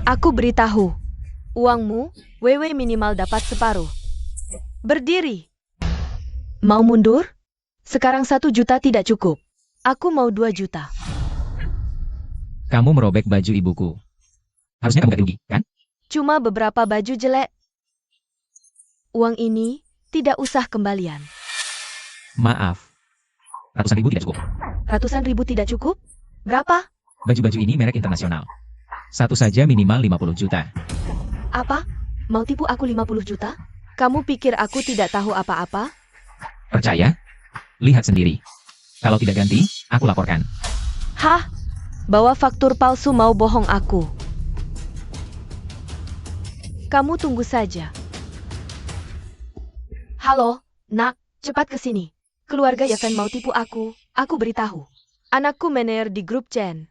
Aku beritahu. Uangmu, Wewe minimal dapat separuh. Berdiri. Mau mundur? Sekarang 1 juta tidak cukup. Aku mau 2 juta. Kamu merobek baju ibuku. Harusnya kamu gak rugi, kan? Cuma beberapa baju jelek. Uang ini tidak usah kembalian. Maaf. Ratusan ribu tidak cukup. Ratusan ribu tidak cukup? Berapa? Baju-baju ini merek internasional. Satu saja minimal 50 juta. Apa? Mau tipu aku 50 juta? Kamu pikir aku tidak tahu apa-apa? Percaya? Lihat sendiri. Kalau tidak ganti, aku laporkan. Hah? Bawa faktur palsu mau bohong aku. Kamu tunggu saja. Halo, nak, cepat ke sini. Keluarga Yeven mau tipu aku beritahu. Anakku manajer di grup Chen.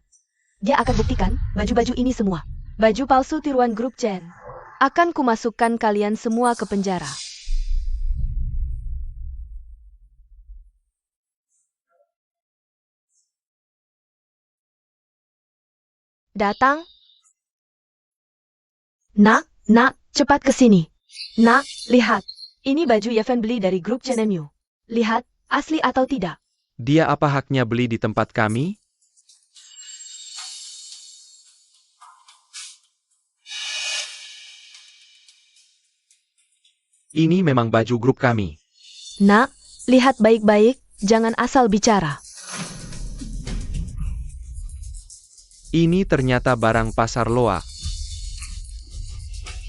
Dia akan buktikan baju-baju ini semua. Baju palsu tiruan grup Chen. Akan kumasukkan kalian semua ke penjara. Datang. Nak, cepat ke sini. Nak, lihat. Ini baju Yeven beli dari grup Chenemyu. Lihat, asli atau tidak. Dia apa haknya beli di tempat kami? Ini memang baju grup kami. Nak, lihat baik-baik, jangan asal bicara. Ini ternyata barang pasar loak.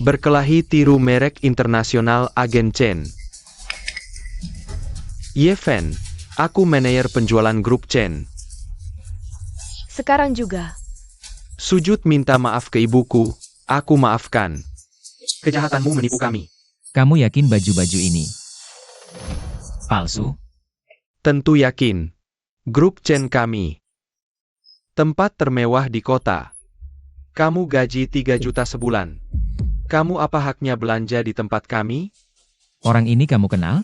Berkelahi tiru merek internasional agen Chen. Yeven, aku manajer penjualan grup Chen. Sekarang juga. Sujud minta maaf ke ibuku. Aku maafkan. Kejahatanmu menipu kami. Kamu yakin baju-baju ini palsu? Tentu yakin. Grup Chen kami. Tempat termewah di kota. Kamu gaji 3 juta sebulan. Kamu apa haknya belanja di tempat kami? Orang ini kamu kenal?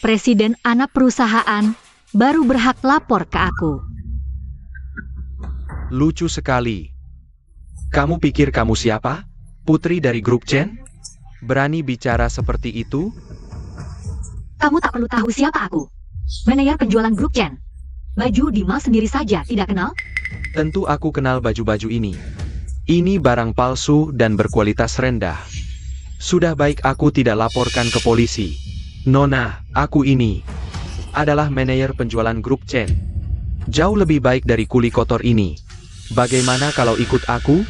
Presiden anak perusahaan baru berhak lapor ke aku. Lucu sekali. Kamu pikir kamu siapa? Putri dari grup Chen? Berani bicara seperti itu? Kamu tak perlu tahu siapa aku. Manajer penjualan grup Chen. Baju di mall sendiri saja tidak kenal? Tentu aku kenal baju-baju ini. Ini barang palsu dan berkualitas rendah. Sudah baik aku tidak laporkan ke polisi. Nona, aku ini adalah manajer penjualan grup Chen. Jauh lebih baik dari kuli kotor ini. Bagaimana kalau ikut aku?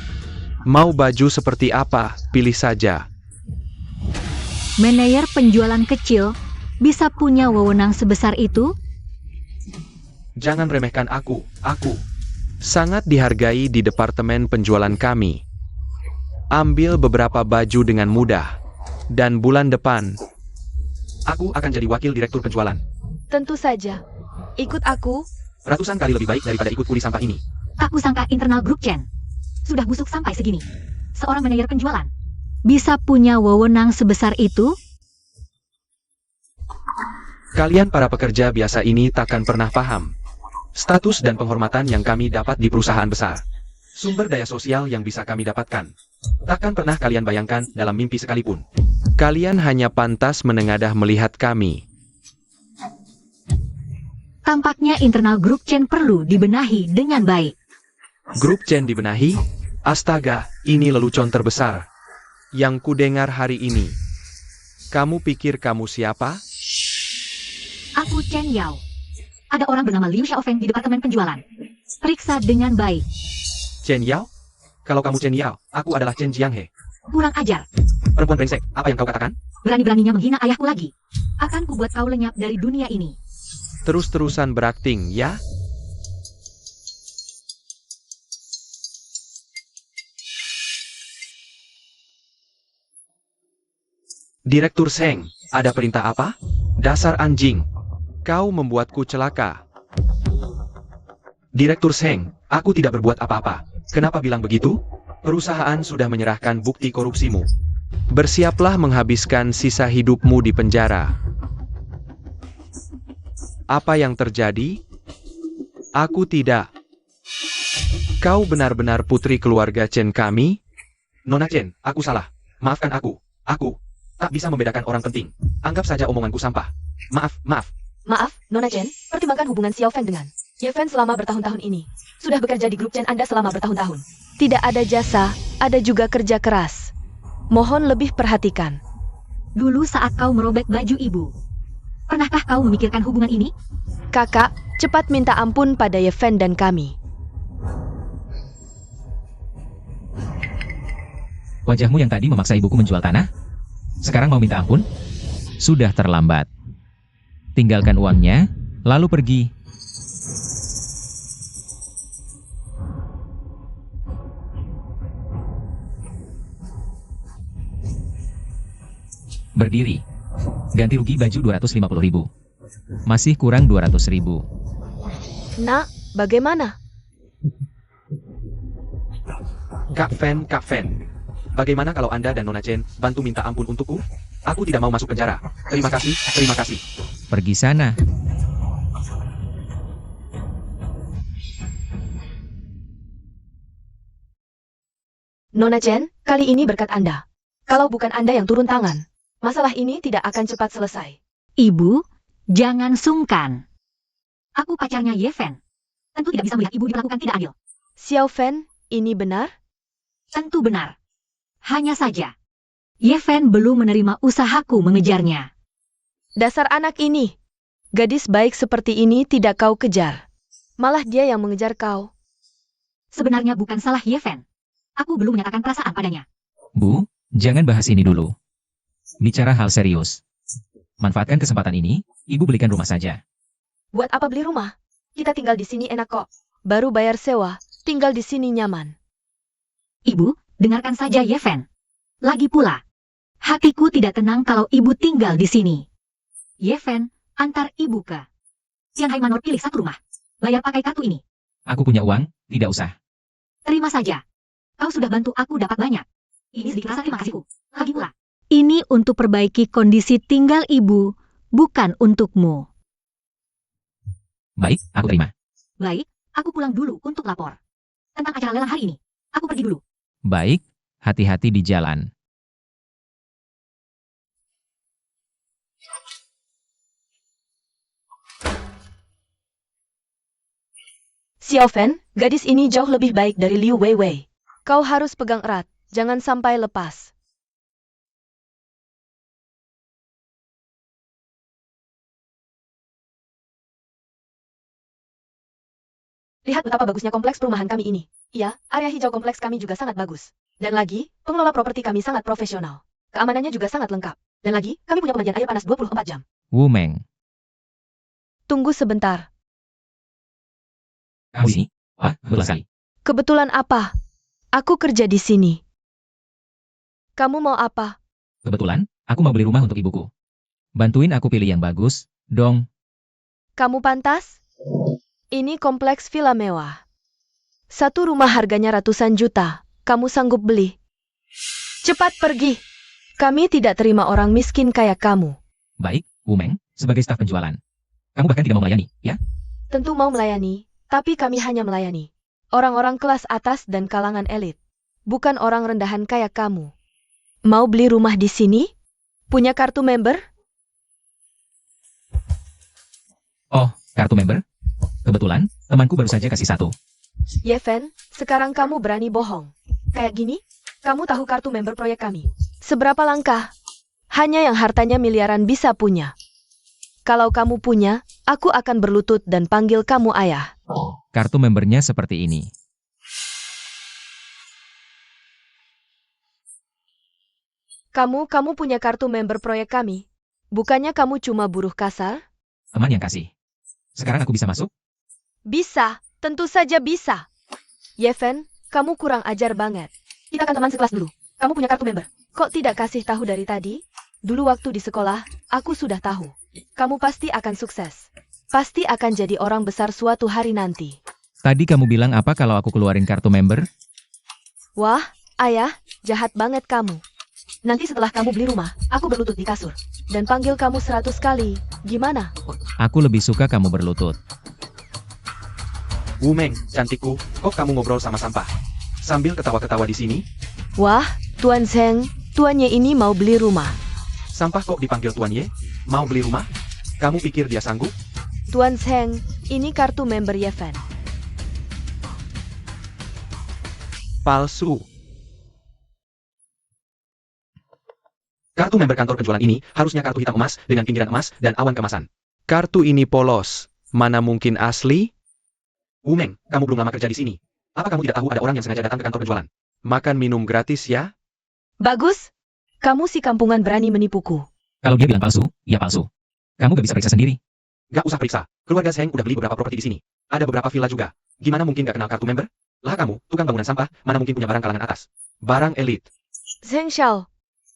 Mau baju seperti apa, pilih saja. Manajer penjualan kecil bisa punya wewenang sebesar itu? Jangan remehkan aku. Sangat dihargai di departemen penjualan kami. Ambil beberapa baju dengan mudah. Dan bulan depan, Aku akan jadi wakil direktur penjualan. Tentu saja. Ikut aku. Ratusan kali lebih baik daripada ikut kuli sampah ini. Tak kusangka internal grup Chen sudah busuk sampai segini. Seorang manajer penjualan bisa punya wewenang sebesar itu? kalian para pekerja biasa ini takkan pernah paham status dan penghormatan yang kami dapat di perusahaan besar. Sumber daya sosial yang bisa kami dapatkan. Takkan pernah kalian bayangkan dalam mimpi sekalipun. Kalian hanya pantas menengadah melihat kami. Tampaknya internal grup Chen perlu dibenahi dengan baik. Grup Chen dibenahi? Astaga, ini lelucon terbesar yang kudengar hari ini. Kamu pikir kamu siapa? Aku Chen Yao. Ada orang bernama Liu Xiaofeng di departemen penjualan. Periksa dengan baik. Chen Yao? Kalau kamu Chen Yao, aku adalah Chen Jianghe. Kurang ajar. Perempuan brengsek, apa yang kau katakan? Berani-beraninya menghina ayahku lagi. Akan kubuat kau lenyap dari dunia ini. Terus-terusan berakting, ya? Direktur Seng, ada perintah apa? Dasar anjing. Kau membuatku celaka. Direktur Seng, aku tidak berbuat apa-apa. Kenapa bilang begitu? Perusahaan sudah menyerahkan bukti korupsimu. Bersiaplah menghabiskan sisa hidupmu di penjara. Apa yang terjadi? Aku tidak. Kau benar-benar putri keluarga Chen kami? Nona Chen, aku salah. Maafkan aku. Aku tak bisa membedakan orang penting. Anggap saja omonganku sampah. Maaf. Maaf, Nona Chen, pertimbangkan hubungan Xiao Feng dengan Ye Fen selama bertahun-tahun ini. Sudah bekerja di grup Chen Anda selama bertahun-tahun. Tidak ada jasa, ada juga kerja keras. Mohon lebih perhatikan. Dulu saat kau merobek baju ibu, pernahkah kau memikirkan hubungan ini? Kakak, cepat minta ampun pada Ye Fen dan kami. Wajahmu yang tadi memaksa ibuku menjual tanah? Sekarang mau minta ampun? Sudah terlambat. Tinggalkan uangnya, lalu pergi. Berdiri. Ganti rugi baju 250.000. Masih kurang 200.000. Nak, bagaimana? Kak Fen. Bagaimana kalau Anda dan Nona Chen bantu minta ampun untukku? Aku tidak mau masuk penjara. Terima kasih. Pergi sana. Nona Chen, kali ini berkat Anda. Kalau bukan Anda yang turun tangan, masalah ini tidak akan cepat selesai. Ibu, jangan sungkan. Aku pacarnya Ye Fen. Tentu tidak bisa melihat ibu diperlakukan tidak adil. Xiao Fen, ini benar? Tentu benar. Hanya saja, Ye Fen belum menerima usahaku mengejarnya. Dasar anak ini. Gadis baik seperti ini tidak kau kejar. Malah dia yang mengejar kau. Sebenarnya bukan salah Ye Fen. Aku belum menyatakan perasaan padanya. Bu, jangan bahas ini dulu. Bicara hal serius. Manfaatkan kesempatan ini, ibu belikan rumah saja. Buat apa beli rumah? Kita tinggal di sini enak kok. Baru bayar sewa, tinggal di sini nyaman. Ibu, Dengarkan saja Yeven. Lagi pula, hatiku tidak tenang kalau ibu tinggal di sini. Yeven, antar ibu ke Tianhai Manor, pilih satu rumah. Bayar pakai kartu ini. Aku punya uang, tidak usah. Terima saja. Kau sudah bantu aku dapat banyak. Ini sedikit rasa terima kasihku. Lagi pula, ini untuk perbaiki kondisi tinggal ibu, bukan untukmu. Baik, aku terima. Baik, aku pulang dulu untuk lapor tentang acara lelang hari ini. Aku pergi dulu. Baik, hati-hati di jalan. Xiaofen, gadis ini jauh lebih baik dari Liu Weiwei. Kau harus pegang erat, jangan sampai lepas. Lihat betapa bagusnya kompleks perumahan kami ini. Iya, area hijau kompleks kami juga sangat bagus. Dan lagi, pengelola properti kami sangat profesional. Keamanannya juga sangat lengkap. Dan lagi, kami punya pemandian air panas 24 jam. Wu Meng, Tunggu sebentar. kamu di sini? Wah, betul sekali. Kebetulan apa? Aku kerja di sini. Kamu mau apa? Kebetulan, aku mau beli rumah untuk ibuku. Bantuin aku pilih yang bagus, dong. Kamu pantas? Ini kompleks villa mewah. Satu rumah harganya ratusan juta. Kamu sanggup beli? Cepat pergi. Kami tidak terima orang miskin kayak kamu. Baik, Wu Meng, sebagai staf penjualan. Kamu bahkan tidak mau melayani, ya? Tentu mau melayani, tapi kami hanya melayani orang-orang kelas atas dan kalangan elit. Bukan orang rendahan kayak kamu. Mau beli rumah di sini? Punya kartu member? Oh, kartu member? Kebetulan, temanku baru saja kasih satu. Yeven, sekarang kamu berani bohong. Kayak gini? Kamu tahu kartu member proyek kami? Seberapa langka? Hanya yang hartanya miliaran bisa punya. Kalau kamu punya, aku akan berlutut dan panggil kamu ayah. Kartu membernya seperti ini. Kamu punya kartu member proyek kami. Bukannya kamu cuma buruh kasar? Teman yang kasih. Sekarang aku bisa masuk? Bisa, tentu saja bisa. Yeven, kamu kurang ajar banget. Kita kan teman sekelas dulu. Kamu punya kartu member. Kok tidak kasih tahu dari tadi? Dulu waktu di sekolah, aku sudah tahu. Kamu pasti akan sukses. Pasti akan jadi orang besar suatu hari nanti. Tadi kamu bilang apa kalau aku keluarin kartu member? Wah, ayah, jahat banget kamu. Nanti setelah kamu beli rumah, aku berlutut di kasur. Dan panggil kamu 100 kali. Gimana? Aku lebih suka kamu berlutut. Wu Meng, cantikku, kok kamu ngobrol sama sampah? Sambil ketawa-ketawa di sini? Wah, Tuan Zheng, tuannya ini mau beli rumah. Sampah kok dipanggil Tuan Ye? Mau beli rumah? Kamu pikir dia sanggup? Tuan Zheng, ini kartu member Yeven. Palsu. Kartu member kantor penjualan ini harusnya kartu hitam emas dengan pinggiran emas dan awan kemasan. Kartu ini polos. Mana mungkin asli? Wu Meng, kamu belum lama kerja di sini. Apa kamu tidak tahu ada orang yang sengaja datang ke kantor penjualan? Makan minum gratis ya? Bagus. Kamu si kampungan berani menipuku. Kalau dia bilang palsu, ya palsu. Kamu gak bisa periksa sendiri. Gak usah periksa. Keluarga Zheng udah beli beberapa properti di sini. Ada beberapa villa juga. Gimana mungkin gak kenal kartu member? Lah kamu, tukang bangunan sampah, mana mungkin punya barang kalangan atas? Barang elit. Zheng Xiao.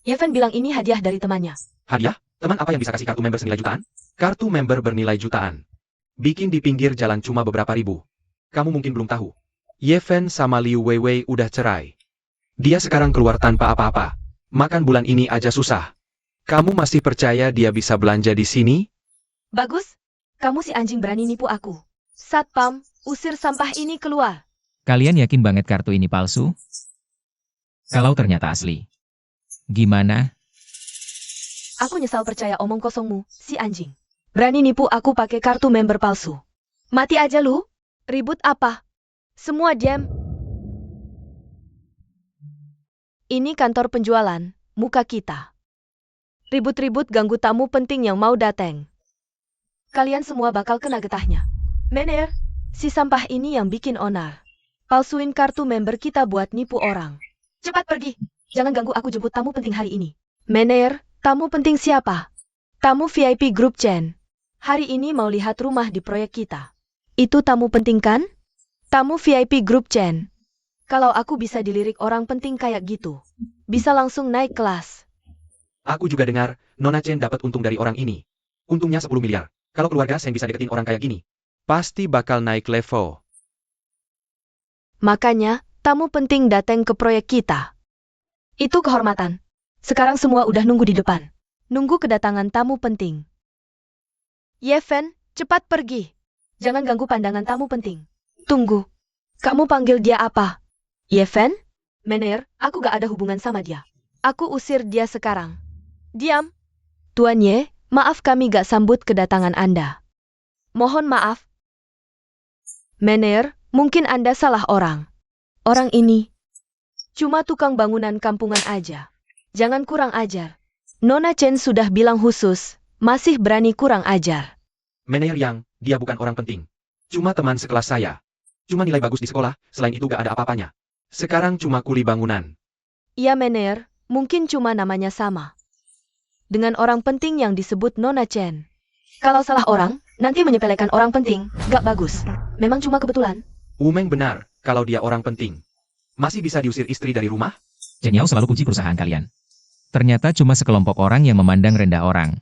Yeven bilang ini hadiah dari temannya. Hadiah? Teman apa yang bisa kasih kartu member senilai jutaan? Kartu member bernilai jutaan. Bikin di pinggir jalan cuma beberapa ribu. Kamu mungkin belum tahu. Yeven sama Liu Weiwei udah cerai. Dia sekarang keluar tanpa apa-apa. Makan bulan ini aja susah. Kamu masih percaya dia bisa belanja di sini? Bagus. Kamu si anjing berani nipu aku. Satpam, usir sampah ini keluar. Kalian yakin banget kartu ini palsu? Kalau ternyata asli. Gimana? Aku nyesal percaya omong kosongmu, si anjing. Berani nipu aku pakai kartu member palsu. Mati aja lu. Ribut apa? Semua diam. Ini kantor penjualan, muka kita. Ribut-ribut ganggu tamu penting yang mau datang. Kalian semua bakal kena getahnya. Mener, si sampah ini yang bikin onar. Palsuin kartu member kita buat nipu orang. Cepat pergi. Jangan ganggu aku jemput tamu penting hari ini. Mener, tamu penting siapa? Tamu VIP Grup Chen. Hari ini mau lihat rumah di proyek kita. Itu tamu penting kan? Tamu VIP Grup Chen. Kalau aku bisa dilirik orang penting kayak gitu, bisa langsung naik kelas. Aku juga dengar, Nona Chen dapat untung dari orang ini. Untungnya 10 miliar. Kalau keluarga Seng bisa deketin orang kayak gini. Pasti bakal naik level. Makanya, tamu penting datang ke proyek kita. Itu kehormatan. Sekarang semua udah nunggu di depan. Nunggu kedatangan tamu penting. Yeven, cepat pergi. Jangan ganggu pandangan tamu penting. Tunggu. Kamu panggil dia apa? Yeven? Mener, aku gak ada hubungan sama dia. Aku usir dia sekarang. Diam. Tuan Ye, maaf kami gak sambut kedatangan Anda. Mohon maaf. Mener, mungkin Anda salah orang. Orang ini cuma tukang bangunan kampungan aja. Jangan kurang ajar. Nona Chen sudah bilang khusus, masih berani kurang ajar. Mener Yang, dia bukan orang penting. Cuma teman sekelas saya. Cuma nilai bagus di sekolah, selain itu gak ada apa-apanya. Sekarang cuma kuli bangunan. Iya Mener, mungkin cuma namanya sama. Dengan orang penting yang disebut Nona Chen. Kalau salah orang, nanti menyepelekan orang penting, gak bagus. Memang cuma kebetulan. Wumeng benar, kalau dia orang penting. Masih bisa diusir istri dari rumah? Chen Yao selalu puji perusahaan kalian. Ternyata cuma sekelompok orang yang memandang rendah orang.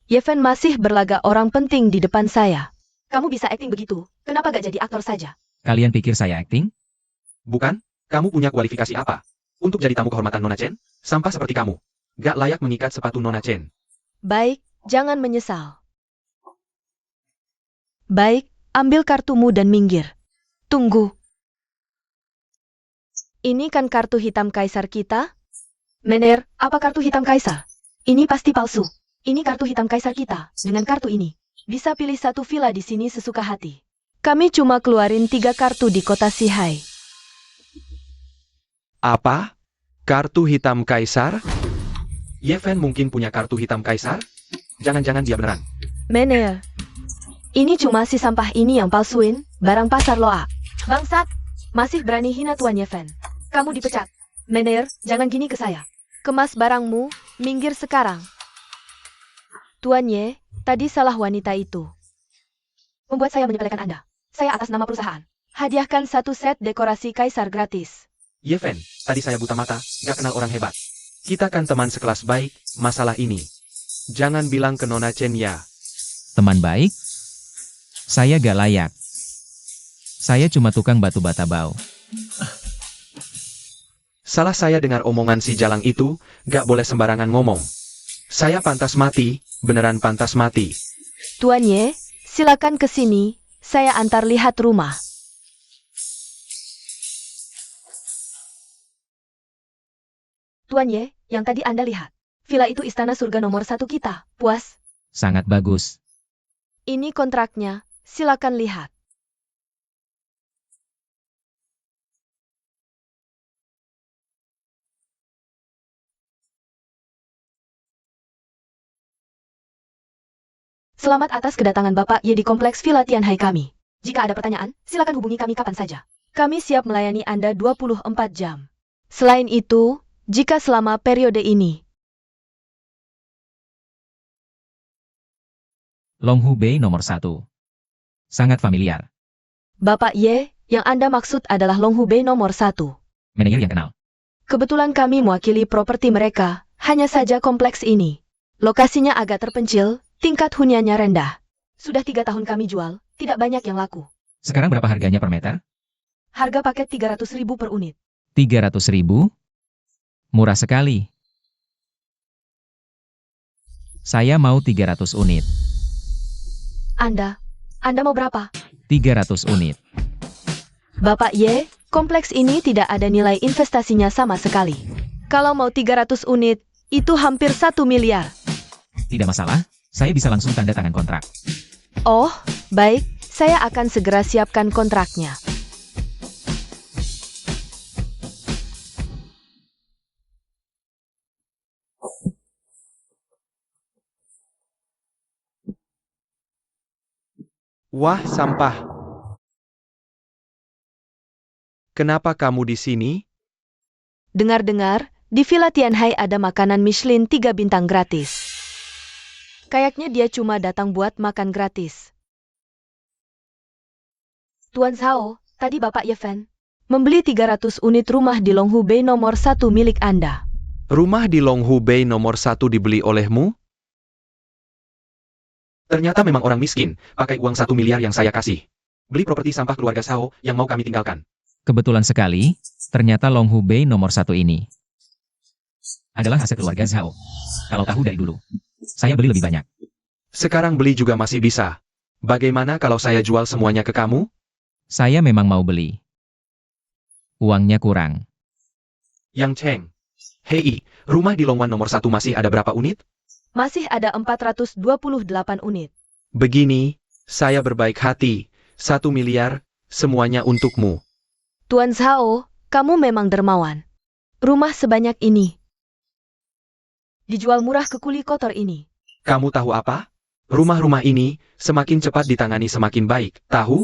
Yeven masih berlagak orang penting di depan saya. Kamu bisa akting begitu, kenapa gak jadi aktor saja? Kalian pikir saya acting? Bukan? Kamu punya kualifikasi apa? Untuk jadi tamu kehormatan Nona Chen? Sampah seperti kamu. Gak layak mengikat sepatu Nona Chen. Baik, jangan menyesal. Baik, ambil kartumu dan minggir. Tunggu. Ini kan kartu hitam kaisar kita? Mener, apa kartu hitam kaisar? Ini pasti palsu. Ini kartu hitam kaisar kita. Dengan kartu ini, bisa pilih satu villa di sini sesuka hati. Kami cuma keluarin 3 kartu di kota Sihai. Apa? Kartu hitam kaisar? Yeven mungkin punya kartu hitam kaisar? Jangan-jangan dia beneran. Mener, ini cuma si sampah ini yang palsuin, barang pasar loa. Bangsat, masih berani hina Tuan Yeven. Kamu dipecat. Mener, jangan gini ke saya. Kemas barangmu, minggir sekarang. Tuan Ye, tadi salah wanita itu. Membuat saya menyepelekan Anda. Saya atas nama perusahaan. Hadiahkan 1 set dekorasi kaisar gratis. Yeven, tadi saya buta mata, gak kenal orang hebat. Kita kan teman sekelas baik, masalah ini. Jangan bilang ke Nona Chen ya. Teman baik? Saya gak layak. Saya cuma tukang batu bata bau. Salah saya dengar omongan si Jalang itu, gak boleh sembarangan ngomong. Saya pantas mati, beneran pantas mati. Tuan Ye, silakan ke sini, saya antar lihat rumah. Tuan Ye, yang tadi Anda lihat. Villa itu istana surga nomor 1 kita, puas? Sangat bagus. Ini kontraknya, silakan lihat. Selamat atas kedatangan Bapak Ye di kompleks Villa Tianhai kami. Jika ada pertanyaan, silakan hubungi kami kapan saja. Kami siap melayani Anda 24 jam. Selain itu, jika selama periode ini, Long Hu Bei nomor 1. Sangat familiar. Bapak Ye, yang Anda maksud adalah Long Hu Bei nomor 1. Manajer yang kenal. Kebetulan kami mewakili properti mereka, hanya saja kompleks ini. Lokasinya agak terpencil, tingkat huniannya rendah. Sudah 3 tahun kami jual, tidak banyak yang laku. Sekarang berapa harganya per meter? Harga paket 300.000 per unit. 300.000? Murah sekali. Saya mau 300 unit. Anda mau berapa? 300 unit. Bapak Ye, kompleks ini tidak ada nilai investasinya sama sekali. Kalau mau 300 unit, itu hampir 1 miliar. Tidak masalah, saya bisa langsung tanda tangan kontrak. Oh, baik, saya akan segera siapkan kontraknya. Wah, sampah. Kenapa kamu di sini? Dengar-dengar, di Villa Tianhai ada makanan Michelin 3 bintang gratis. Kayaknya dia cuma datang buat makan gratis. Tuan Zhao, tadi Bapak Yeven Membeli 300 unit rumah di Long Hu Bay nomor 1 milik Anda. Rumah di Long Hu Bay nomor 1 dibeli olehmu? Ternyata memang orang miskin, pakai uang 1 miliar yang saya kasih. Beli properti sampah keluarga Sao yang mau kami tinggalkan. Kebetulan sekali, ternyata Long Hu Bay nomor 1 ini adalah hasil keluarga Zhao. Kalau tahu dari dulu, saya beli lebih banyak. Sekarang beli juga masih bisa. Bagaimana kalau saya jual semuanya ke kamu? Saya memang mau beli. Uangnya kurang. Yang Cheng. Hei, rumah di Longwan nomor 1 masih ada berapa unit? Masih ada 428 unit. Begini, saya berbaik hati. 1 miliar, semuanya untukmu. Tuan Zhao, kamu memang dermawan. Rumah sebanyak ini dijual murah ke kuli kotor ini. Kamu tahu apa? Rumah-rumah ini, semakin cepat ditangani semakin baik, tahu?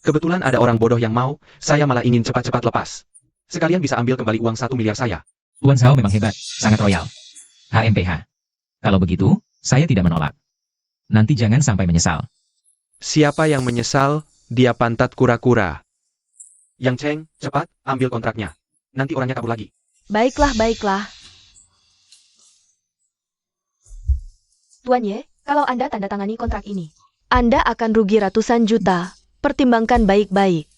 Kebetulan ada orang bodoh yang mau, saya malah ingin cepat-cepat lepas. Sekalian bisa ambil kembali uang 1 miliar saya. Tuan Zhao memang hebat, sangat royal. HMPH. Kalau begitu, saya tidak menolak. Nanti jangan sampai menyesal. Siapa yang menyesal, dia pantat kura-kura. Yang Cheng, cepat, ambil kontraknya. Nanti orangnya kabur lagi. Baiklah, baiklah. Tuan Ye, kalau Anda tanda tangani kontrak ini, Anda akan rugi ratusan juta. Pertimbangkan baik-baik.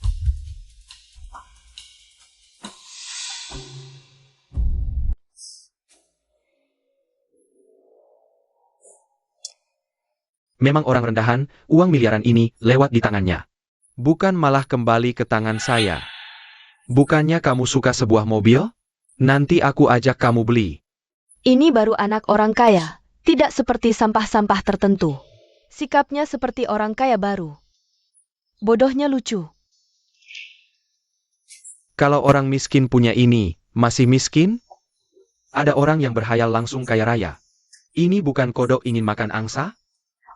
Memang orang rendahan, uang miliaran ini lewat di tangannya. Bukan malah kembali ke tangan saya. Bukannya kamu suka sebuah mobil? Nanti aku ajak kamu beli. Ini baru anak orang kaya, tidak seperti sampah-sampah tertentu. Sikapnya seperti orang kaya baru. Bodohnya lucu. Kalau orang miskin punya ini, masih miskin? Ada orang yang berhayal langsung kaya raya. Ini bukan kodok ingin makan angsa?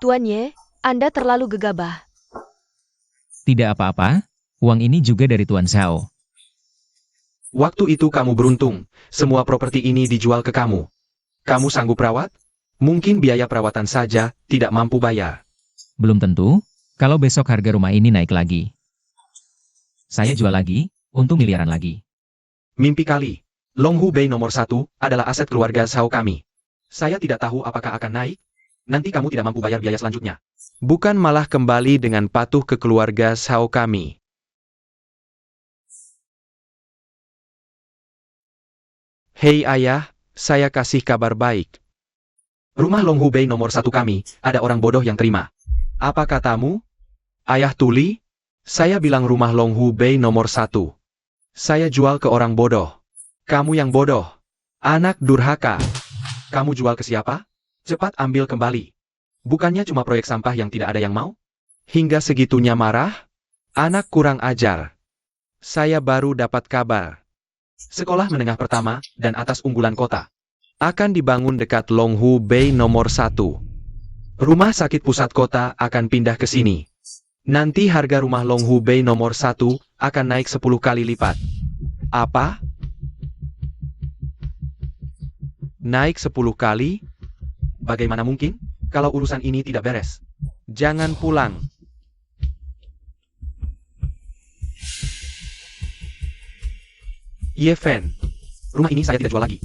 Tuan Ye, Anda terlalu gegabah. Tidak apa-apa, uang ini juga dari Tuan Zhao. Waktu itu kamu beruntung, semua properti ini dijual ke kamu. Kamu sanggup rawat? Mungkin biaya perawatan saja, tidak mampu bayar. Belum tentu, kalau besok harga rumah ini naik lagi. Saya jual lagi, untung miliaran lagi. Mimpi kali. Long Hu Bay nomor 1 adalah aset keluarga Zhao kami. Saya tidak tahu apakah akan naik. Nanti kamu tidak mampu bayar biaya selanjutnya. Bukan malah kembali dengan patuh ke keluarga Zhao kami. Hei ayah, saya kasih kabar baik. Rumah Long Hu Bay nomor 1 kami, ada orang bodoh yang terima. Apa katamu? Ayah tuli? Saya bilang rumah Long Hu Bay nomor 1. Saya jual ke orang bodoh. Kamu yang bodoh. Anak durhaka. Kamu jual ke siapa? Cepat ambil kembali. Bukannya cuma proyek sampah yang tidak ada yang mau? Hingga segitunya marah? Anak kurang ajar. Saya baru dapat kabar. Sekolah menengah pertama dan atas unggulan kota. Akan dibangun dekat Long Hu Bay nomor 1. Rumah sakit pusat kota akan pindah ke sini. Nanti harga rumah Long Hu Bay nomor 1 akan naik 10 kali lipat. Apa? Naik 10 kali? Bagaimana mungkin, kalau urusan ini tidak beres? Jangan pulang. Ye Fen, rumah ini saya tidak jual lagi.